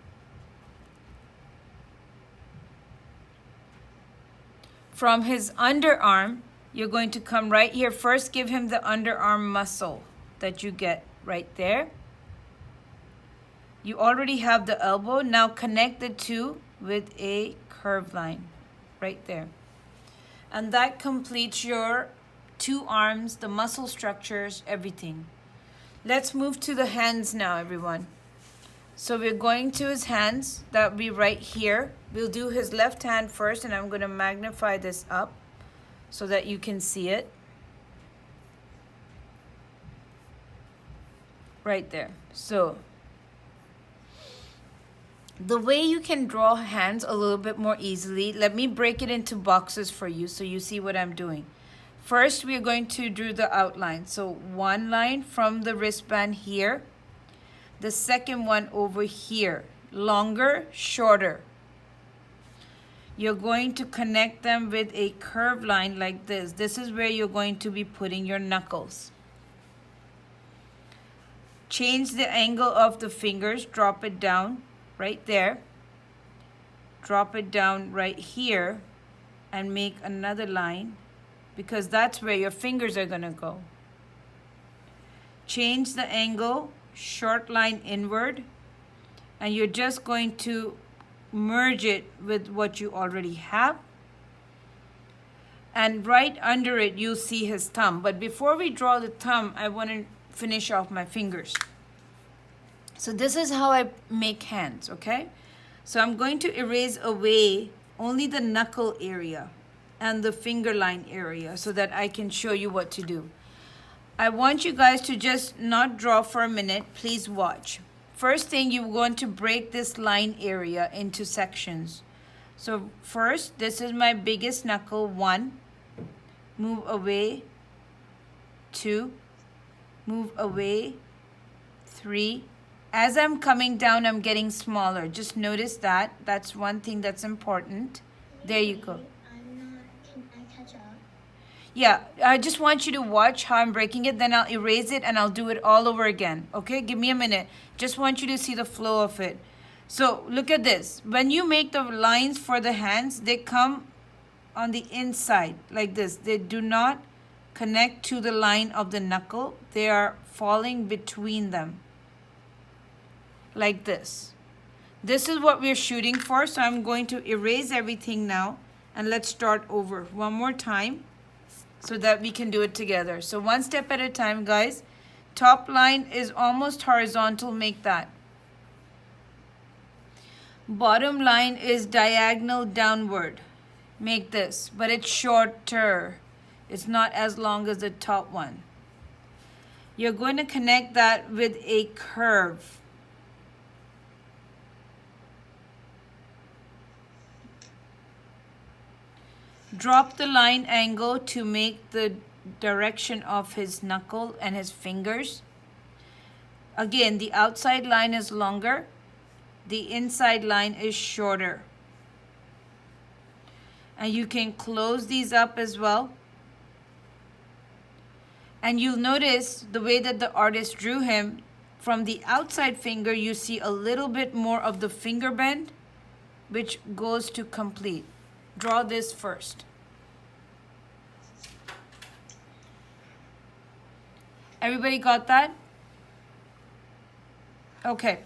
From his underarm, you're going to come right here. First, give him the underarm muscle that you get right there. You already have the elbow. Now connect the 2 with a curved line right there. And that completes your 2 arms, the muscle structures, everything. Let's move to the hands now, everyone. So we're going to his hands. That will be right here. We'll do his left hand first, and I'm going to magnify this up so that you can see it. Right there. So the way you can draw hands a little bit more easily, let me break it into boxes for you so you see what I'm doing. First, we're going to do the outline. So 1 line from the wristband here. The second one over here. Longer, shorter. You're going to connect them with a curved line like this. This is where you're going to be putting your knuckles. Change the angle of the fingers. Drop it down right there. Drop it down right here and make another line because that's where your fingers are going to go. Change the angle, short line inward, and you're just going to merge it with what you already have. And right under it, you'll see his thumb. But before we draw the thumb, I want to finish off my fingers. So this is how I make hands, okay? So I'm going to erase away only the knuckle area and the finger line area so that I can show you what to do. I want you guys to just not draw for a minute. Please watch. First thing, you're going to break this line area into sections. So first, this is my biggest knuckle, 1. Move away, 2. Move away, 3. As I'm coming down, I'm getting smaller. Just notice that. That's one thing that's important. There you go. Can I catch up? Yeah, I just want you to watch how I'm breaking it. Then I'll erase it and I'll do it all over again. Okay, give me a minute. Just want you to see the flow of it. So look at this. When you make the lines for the hands, they come on the inside like this. They do not connect to the line of the knuckle. They are falling between them. Like this. This is what we're shooting for. So I'm going to erase everything now and let's start over one more time so that we can do it together. So one step at a time, guys. top line is almost horizontal, make that. Bottom line is diagonal downward, make this, but it's shorter. It's not as long as the top one. You're going to connect that with a curve. Drop the line angle to make the direction of his knuckle and his fingers. Again, the outside line is longer. The inside line is shorter. And you can close these up as well. And you'll notice the way that the artist drew him, from the outside finger, you see a little bit more of the finger bend, which goes to complete. Draw this first. Everybody got that? Okay.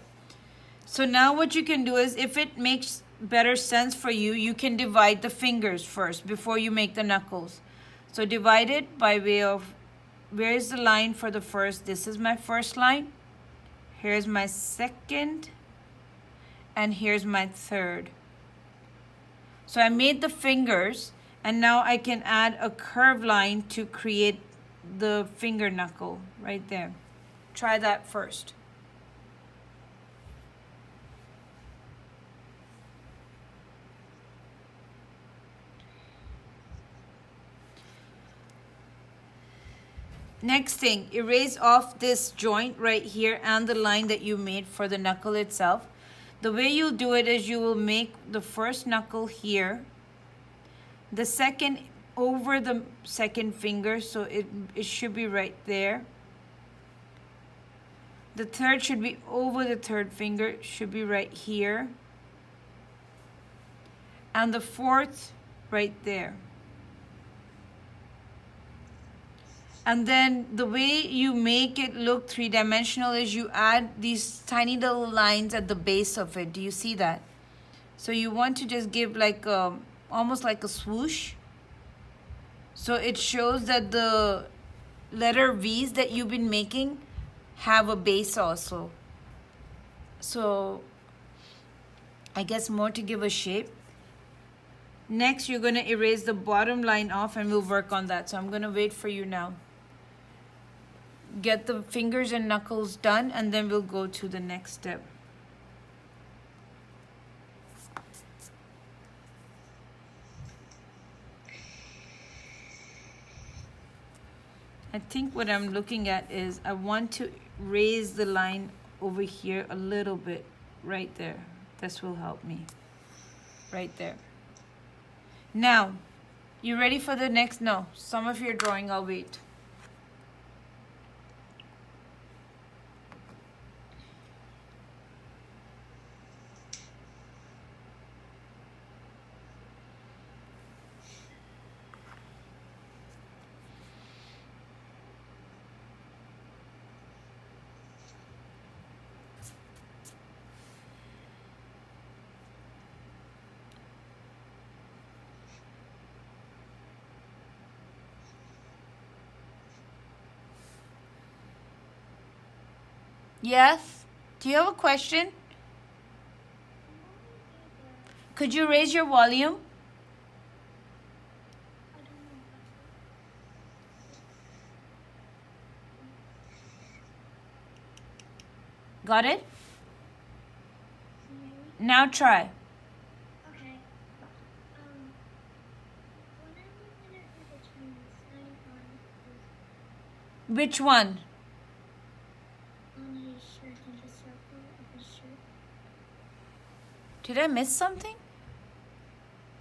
So now what you can do is, if it makes better sense for you, you can divide the fingers first before you make the knuckles. So divide it by way of, where is the line for the first? This is my first line. Here's my second. And here's my third. So I made the fingers, and now I can add a curved line to create the finger knuckle right there. Try that first. Next thing, erase off this joint right here and the line that you made for the knuckle itself. The way you'll do it is you will make the first knuckle here, the second over the second finger, so it should be right there. The third should be over the third finger, should be right here. And the fourth right there. And then the way you make it look three-dimensional is you add these tiny little lines at the base of it. Do you see that? So you want to just give like almost like a swoosh. So it shows that the letter V's that you've been making have a base also. So I guess more to give a shape. Next, you're going to erase the bottom line off, and we'll work on that. So I'm going to wait for you now. Get the fingers and knuckles done, and then we'll go to the next step. I think what I'm looking at is I want to raise the line over here a little bit, right there. This will help me. Right there. Now, you ready for the next? No, some of your drawing, I'll wait. Yes? Do you have a question? Could you raise your volume? Got it? Now try. Okay. When I'm looking at the Chinese sign Which one? on his shirt, in the circle of his shirt. Did I miss something?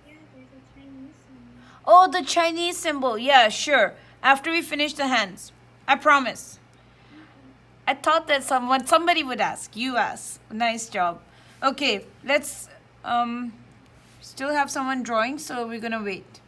Yeah, there's a Chinese sign. Oh, the Chinese symbol. Yeah, sure. After we finish the hands. I promise. I thought that somebody would ask. You ask. Nice job. Okay, let's still have someone drawing, so we're gonna wait.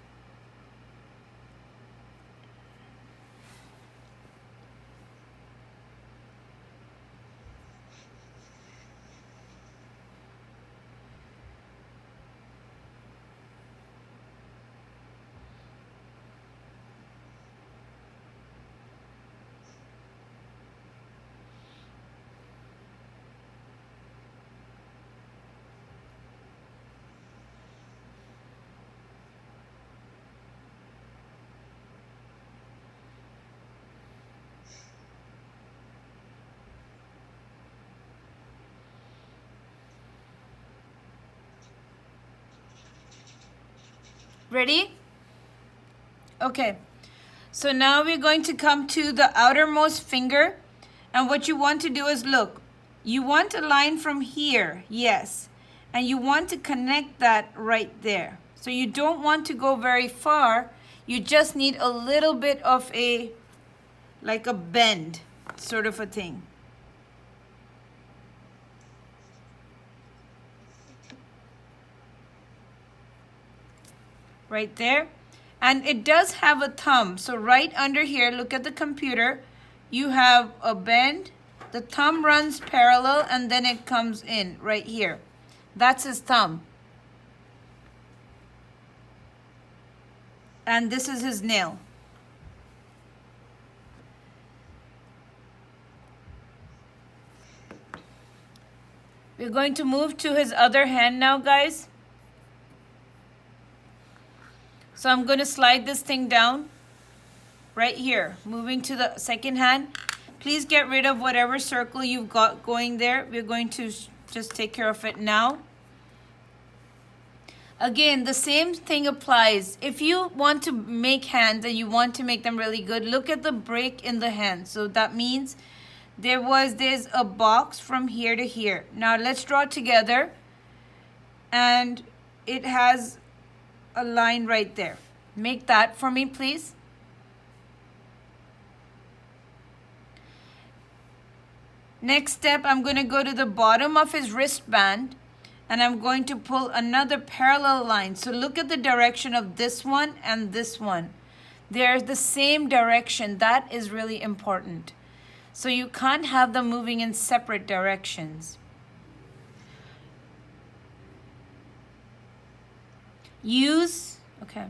Ready? Okay. So now we're going to come to the outermost finger. And what you want to do is look. You want a line from here. Yes. And you want to connect that right there. So you don't want to go very far. You just need a little bit of a, like a bend sort of a thing. Right there. And it does have a thumb. So right under here, look at the computer. You have a bend. The thumb runs parallel and then it comes in right here. That's his thumb. And this is his nail. We're going to move to his other hand now, guys. So I'm going to slide this thing down right here, moving to the second hand. Please get rid of whatever circle you've got going there. We're going to just take care of it now. Again, the same thing applies. If you want to make hands and you want to make them really good, look at the break in the hand. So that means there's a box from here to here. Now let's draw together. And it has a line right there. Make that for me, please. Next step, I'm going to go to the bottom of his wristband and I'm going to pull another parallel line. So look at the direction of this one and this one. They're the same direction. That is really important. So you can't have them moving in separate directions. Okay.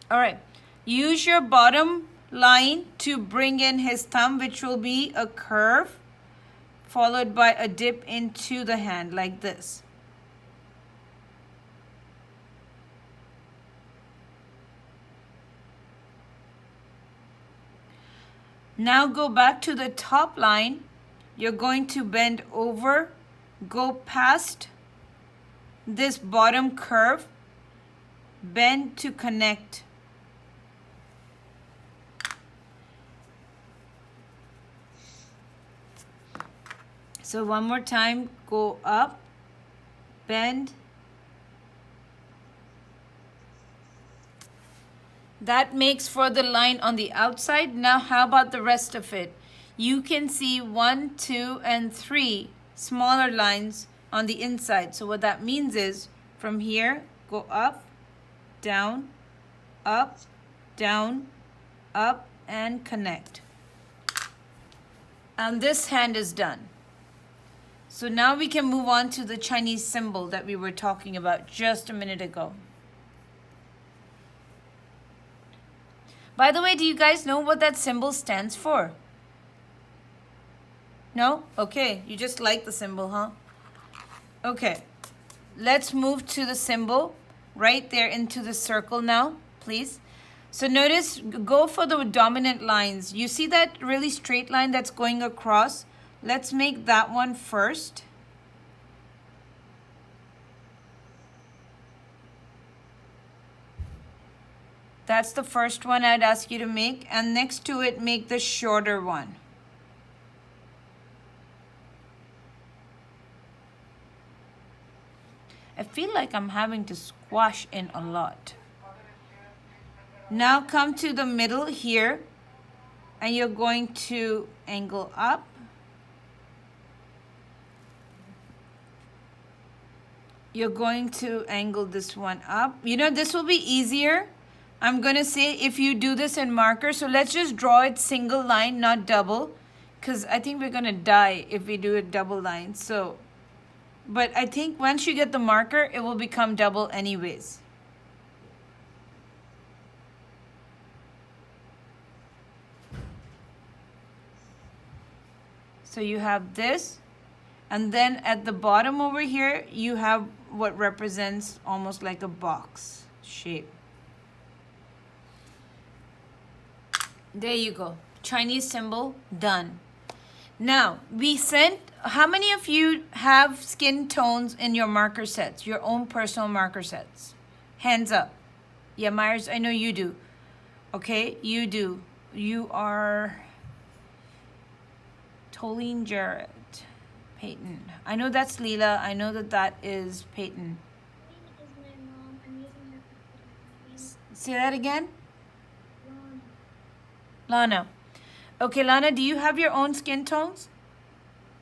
All right. Use your bottom line to bring in his thumb, which will be a curve, followed by a dip into the hand like this. Now go back to the top line. You're going to bend over, go past this bottom curve, bend to connect. So one more time, go up, bend. That makes for the line on the outside. Now how about the rest of it? You can see 1, 2, and 3 smaller lines on the inside. So what that means is from here, go up, down, up, down, up, and connect. And this hand is done. So now we can move on to the Chinese symbol that we were talking about just a minute ago. By the way, do you guys know what that symbol stands for? No? Okay, you just like the symbol, huh? Okay, let's move to the symbol right there into the circle now, please. So notice, go for the dominant lines. You see that really straight line that's going across? Let's make that one first. That's the first one I'd ask you to make. And next to it, make the shorter one. I feel like I'm having to squash in a lot. Now come to the middle here. And you're going to angle up. You're going to angle this one up. You know, this will be easier. I'm going to say if you do this in marker. So let's just draw it single line, not double. Because I think we're going to die if we do it double line. So, but I think once you get the marker, it will become double anyways. So you have this. And then at the bottom over here, you have what represents almost like a box shape. There you go. Chinese symbol, done. Now, we sent, how many of you have skin tones in your marker sets, your own personal marker sets? Hands up. Yeah, Myers, I know you do. Okay, you do. You are Tolene Jarrett. Peyton. I know that's Leela. I know that that is Peyton. Is my mom. I'm using her for Say that again? Lana. Lana. Okay, Lana, do you have your own skin tones?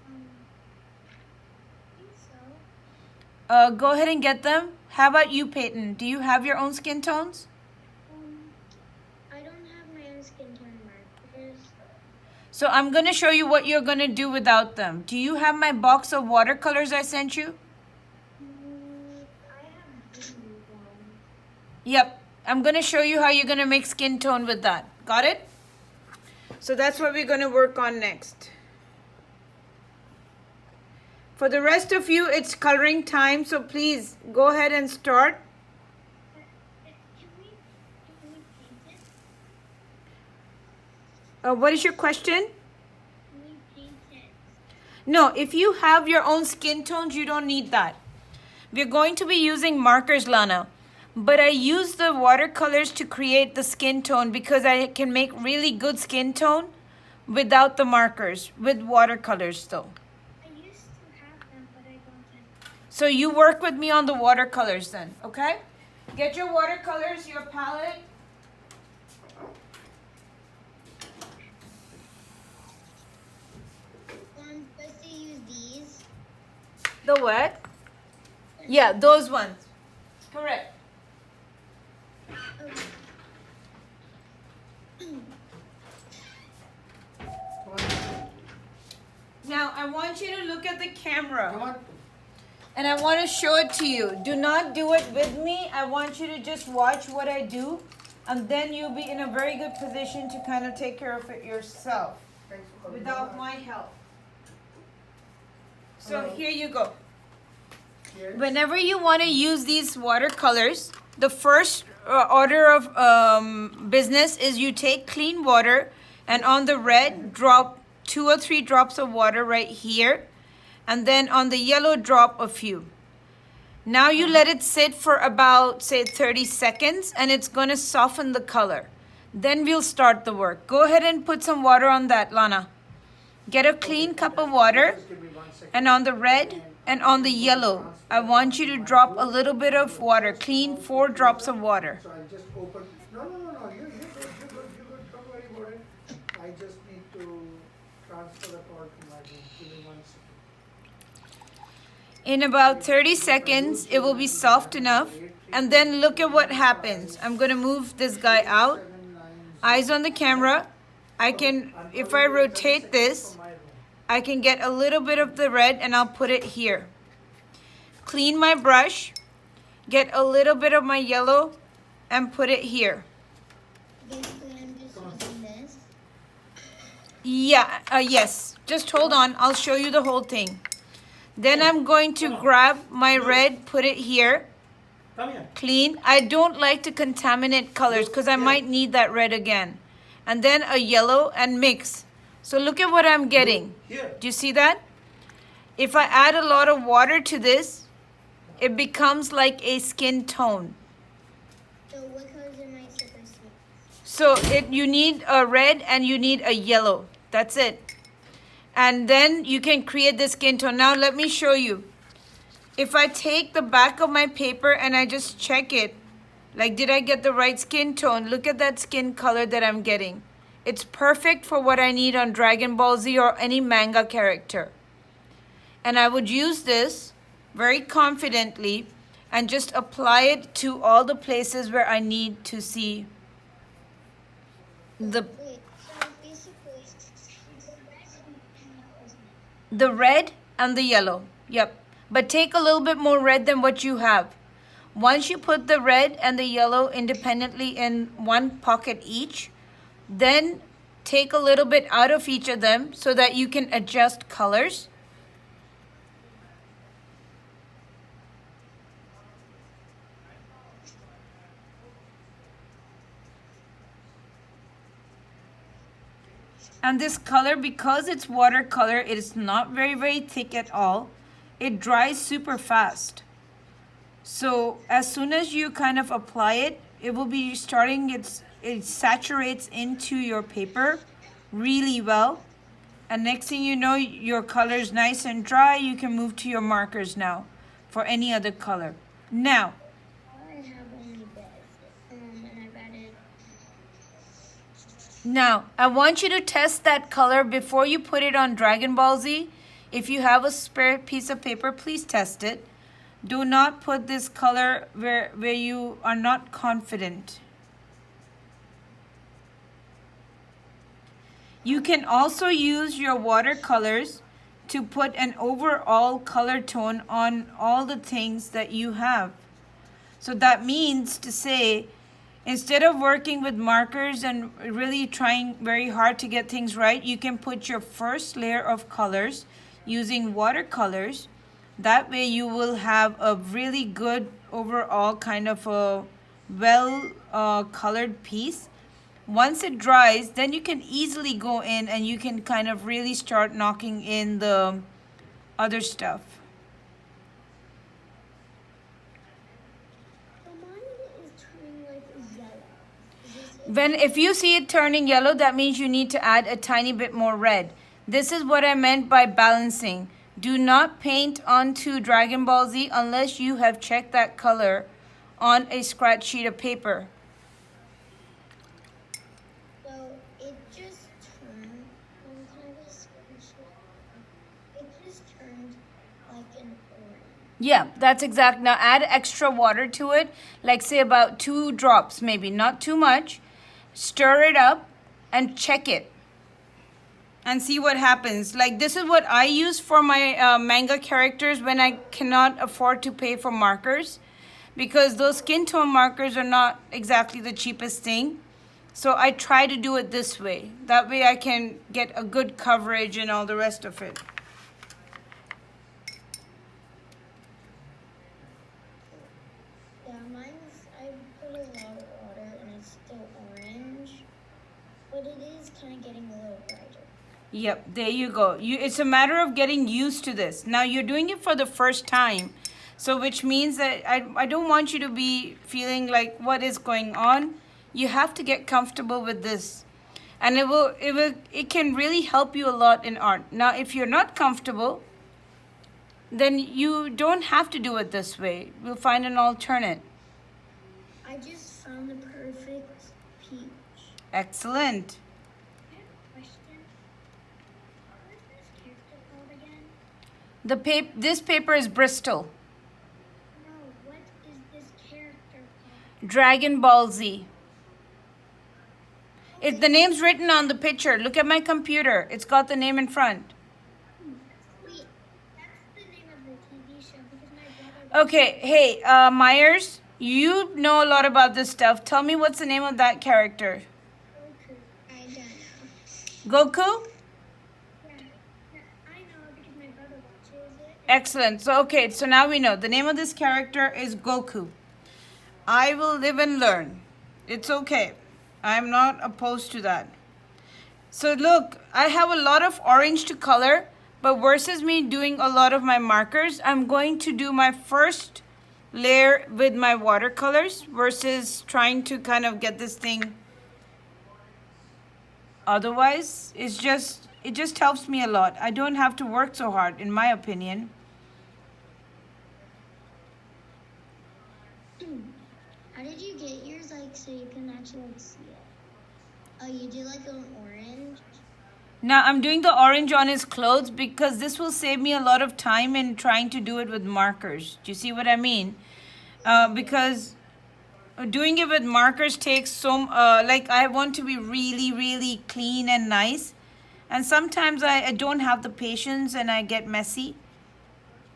I think so. Go ahead and get them. How about you, Peyton? Do you have your own skin tones? I don't have my own skin tone markers. So I'm going to show you what you're going to do without them. Do you have my box of watercolors I sent you? I have blue ones. Yep. I'm going to show you how you're going to make skin tone with that. Got it? So that's what we're going to work on next. For the rest of you, it's coloring time, so please go ahead and start. Can we paint it? What is your question? Can we paint it? No, if you have your own skin tones, you don't need that. We're going to be using markers, Lana. But I use the watercolors to create the skin tone because I can make really good skin tone without the markers, with watercolors though. I used to have them, but I don't. So you work with me on the watercolors then, okay? Get your watercolors, your palette. I'm supposed to use these. The what? Yeah, those ones. Correct. Now, I want you to look at the camera. Come on. And I want to show it to you. Do not do it with me. I want you to just watch what I do. And then you'll be in a very good position to kind of take care of it yourself Thanks for coming. without my help. So Hello. here you go. Yes. Whenever you want to use these watercolors, the first order of business is you take clean water and on the red drop 2 or 3 drops of water right here, and then on the yellow drop a few. Now you let it sit for about say 30 seconds and it's going to soften the color. Then we'll start the work. Go ahead and put some water on that, Lana. Get a clean cup of water, Just give me 1 second. and on the red and on the yellow, I want you to drop a little bit of water, clean 4 drops of water. So I'll just open. No. You're good. Don't worry about it. I just need to transfer the cord to my room. Give me 1 second. In about 30 seconds, it will be soft enough. And then look at what happens. I'm going to move this guy out. 7 lines. Eyes on the camera. I can, if I rotate this, From my room. I can get a little bit of the red and I'll put it here. Clean my brush. Get a little bit of my yellow and put it here. Basically, I'm just using this. Yeah, yes. Just hold on. I'll show you the whole thing. Then I'm going to grab my red, put it here. Come here. Clean. I don't like to contaminate colors because I might need that red again. And then a yellow and mix. So look at what I'm getting. Here. Do you see that? If I add a lot of water to this, it becomes like a skin tone. So what colors am I supposed to use? So you need a red and you need a yellow. That's it. And then you can create the skin tone. Now let me show you. If I take the back of my paper and I just check it, like did I get the right skin tone? Look at that skin color that I'm getting. It's perfect for what I need on Dragon Ball Z or any manga character. And I would use this very confidently and just apply it to all the places where I need to see the Wait, so basically, the red and the yellow. Yep. But take a little bit more red than what you have. Once you put the red and the yellow independently in one pocket each, then take a little bit out of each of them so that you can adjust colors. And this color, because it's watercolor, it is not very thick at all. It dries super fast. So as soon as you kind of apply it, it will be starting, it saturates into your paper really well. And next thing you know, your color is nice and dry. You can move to your markers now for any other color. Now, I have only this. And I've added. Now, I want you to test that color before you put it on Dragon Ball Z. If you have a spare piece of paper, please test it. Do not put this color where you are not confident. You can also use your watercolors to put an overall color tone on all the things that you have. So that means to say, instead of working with markers and really trying very hard to get things right, you can put your first layer of colors using watercolors. That way you will have a really good overall kind of a colored piece. Once it dries, then you can easily go in and you can kind of really start knocking in the other stuff. If you see it turning yellow, that means you need to add a tiny bit more red. This is what I meant by balancing. Do not paint onto Dragon Ball Z unless you have checked that color on a scratch sheet of paper. So it just turned. It just turned like an orange. Yeah, that's exact. Now add extra water to it, like say about 2 drops, maybe not too much. Stir it up and check it and see what happens. Like this is what I use for my manga characters when I cannot afford to pay for markers, because those skin tone markers are not exactly the cheapest thing. So I try to do it this way. That way I can get a good coverage and all the rest of it. Yeah, mine's, I put a lot of water and it's still orange, but it is kind of getting a little brighter. Yep, there you go. It's a matter of getting used to this. Now you're doing it for the first time. So which means that I don't want you to be feeling like what is going on. You have to get comfortable with this. And it can really help you a lot in art. Now if you're not comfortable, then you don't have to do it this way. We'll find an alternate. I just found the perfect peach. Excellent. I have a question. What is this character called again? This paper is Bristol. No, what is this character called? Dragon Ball Z. The name's written on the picture. Look at my computer. It's got the name in front. Wait, that's the name of the TV show because my brother. Okay, hey, Myers, you know a lot about this stuff. Tell me what's the name of that character. Goku. I don't know. Goku? Yeah, I know because my brother watches it. Excellent. So now we know. The name of this character is Goku. I will live and learn. It's okay. I'm not opposed to that. So look, I have a lot of orange to color, but versus me doing a lot of my markers, I'm going to do my first layer with my watercolors versus trying to kind of get this thing. Otherwise, it just helps me a lot. I don't have to work so hard, in my opinion. How did you get yours, like, so you can actually see it? Oh, you do like an orange? Now I'm doing the orange on his clothes because this will save me a lot of time in trying to do it with markers. Do you see what I mean? Because doing it with markers takes like I want to be really clean and nice. And sometimes I don't have the patience and I get messy.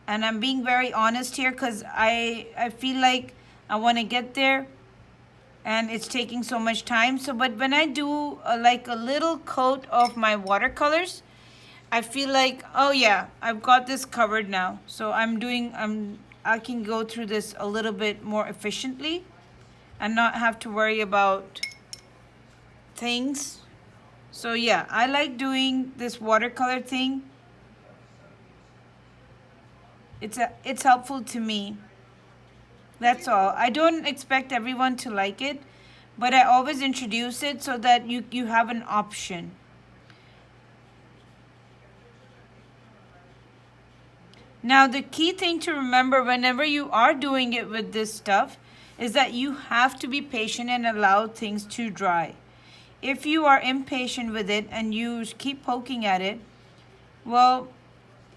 And I'm being very honest here because I feel like I want to get there. And it's taking so much time. But when I do like a little coat of my watercolors, I feel like, oh yeah, I've got this covered now. So I can go through this a little bit more efficiently and not have to worry about things. So yeah, I like doing this watercolor thing. It's helpful to me. That's all. I don't expect everyone to like it, but I always introduce it so that you have an option. Now, the key thing to remember whenever you are doing it with this stuff is that you have to be patient and allow things to dry. If you are impatient with it and you keep poking at it, well,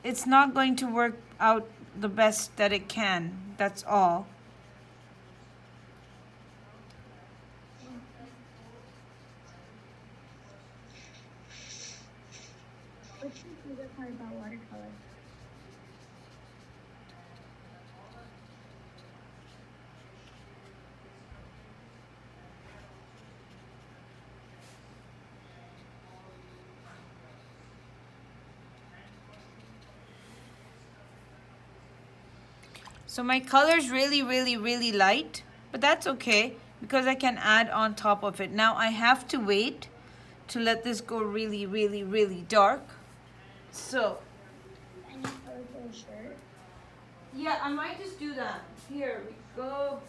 it's not going to work out the best that it can. That's all. What's your favorite part about watercolor? So my color is really, really, really light, but that's okay because I can add on top of it. Now I have to wait to let this go really, really, really dark. So, Any color for a shirt? yeah, I might just do that. Here we go.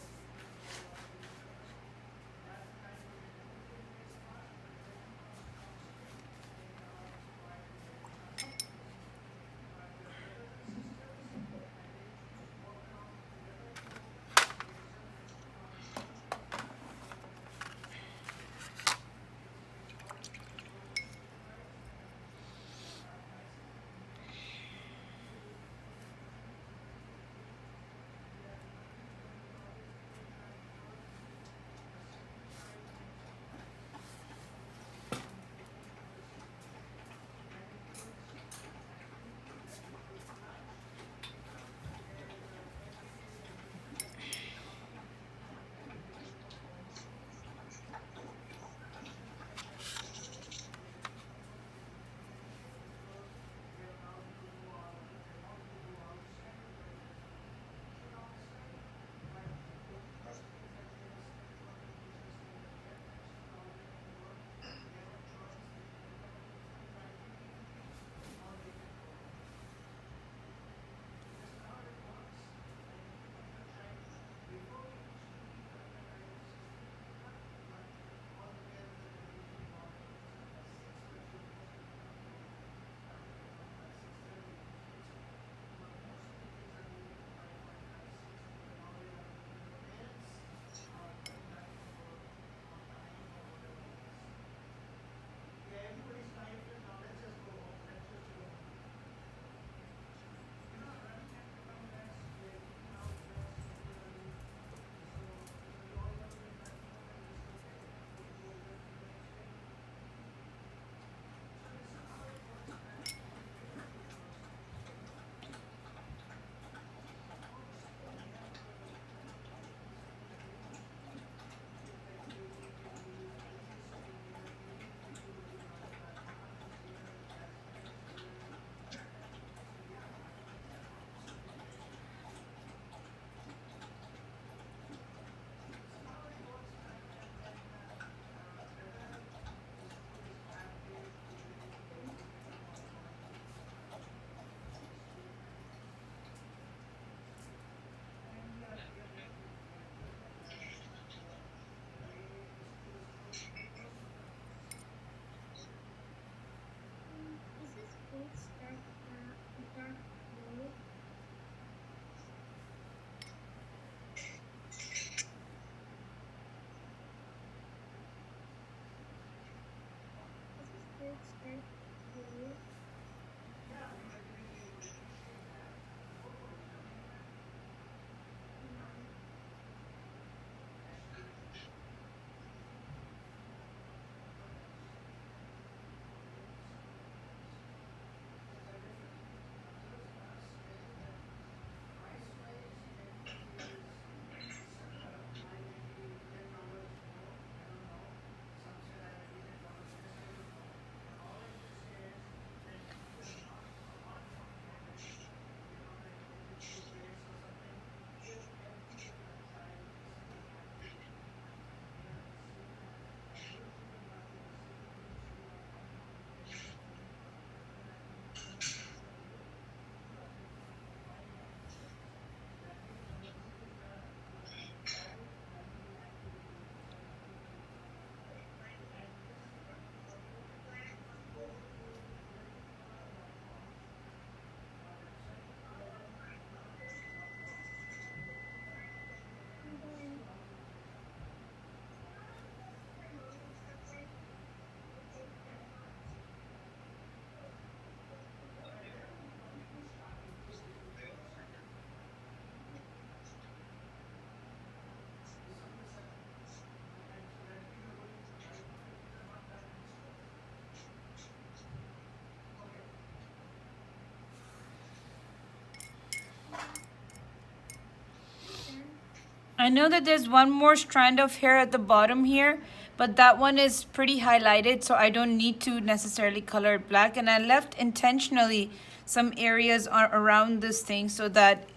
I know that there's one more strand of hair at the bottom here, but that one is pretty highlighted, so I don't need to necessarily color it black. And I left intentionally some areas around this thing so that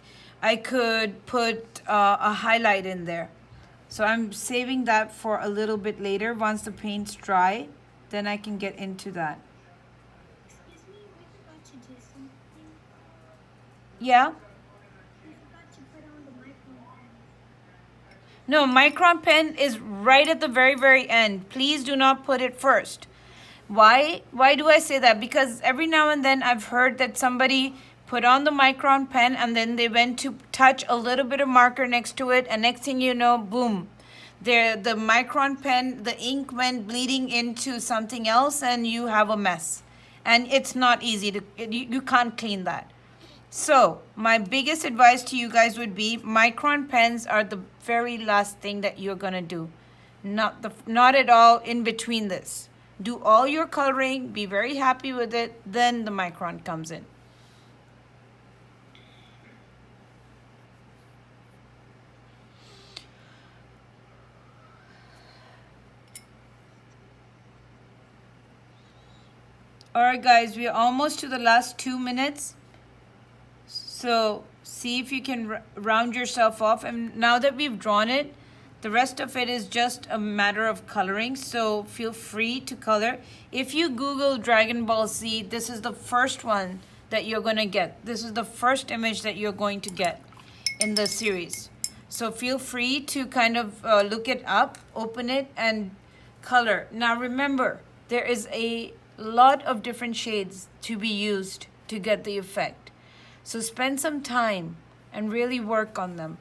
I could put a highlight in there. So I'm saving that for a little bit later. Once the paint's dry, then I can get into that. Excuse me, we forgot to do something. Yeah? We forgot to put on the microphone. No, micron pen is right at the very, very end. Please do not put it first. Why do I say that? Because every now and then I've heard that somebody put on the micron pen and then they went to touch a little bit of marker next to it, and next thing you know, boom, the micron pen, the ink went bleeding into something else and you have a mess. And it's not easy to, you can't clean that. So my biggest advice to you guys would be micron pens are the very last thing that you're gonna do. Not at all in between this. Do all your coloring, be very happy with it, then the micron comes in. All right, guys, we're almost to the last 2 minutes. So see if you can round yourself off. And now that we've drawn it, the rest of it is just a matter of coloring. So feel free to color. If you Google Dragon Ball Z, this is the first one that you're going to get. This is the first image that you're going to get in the series. So feel free to kind of look it up, open it, and color. Now remember, there is a lot of different shades to be used to get the effect. So spend some time and really work on them.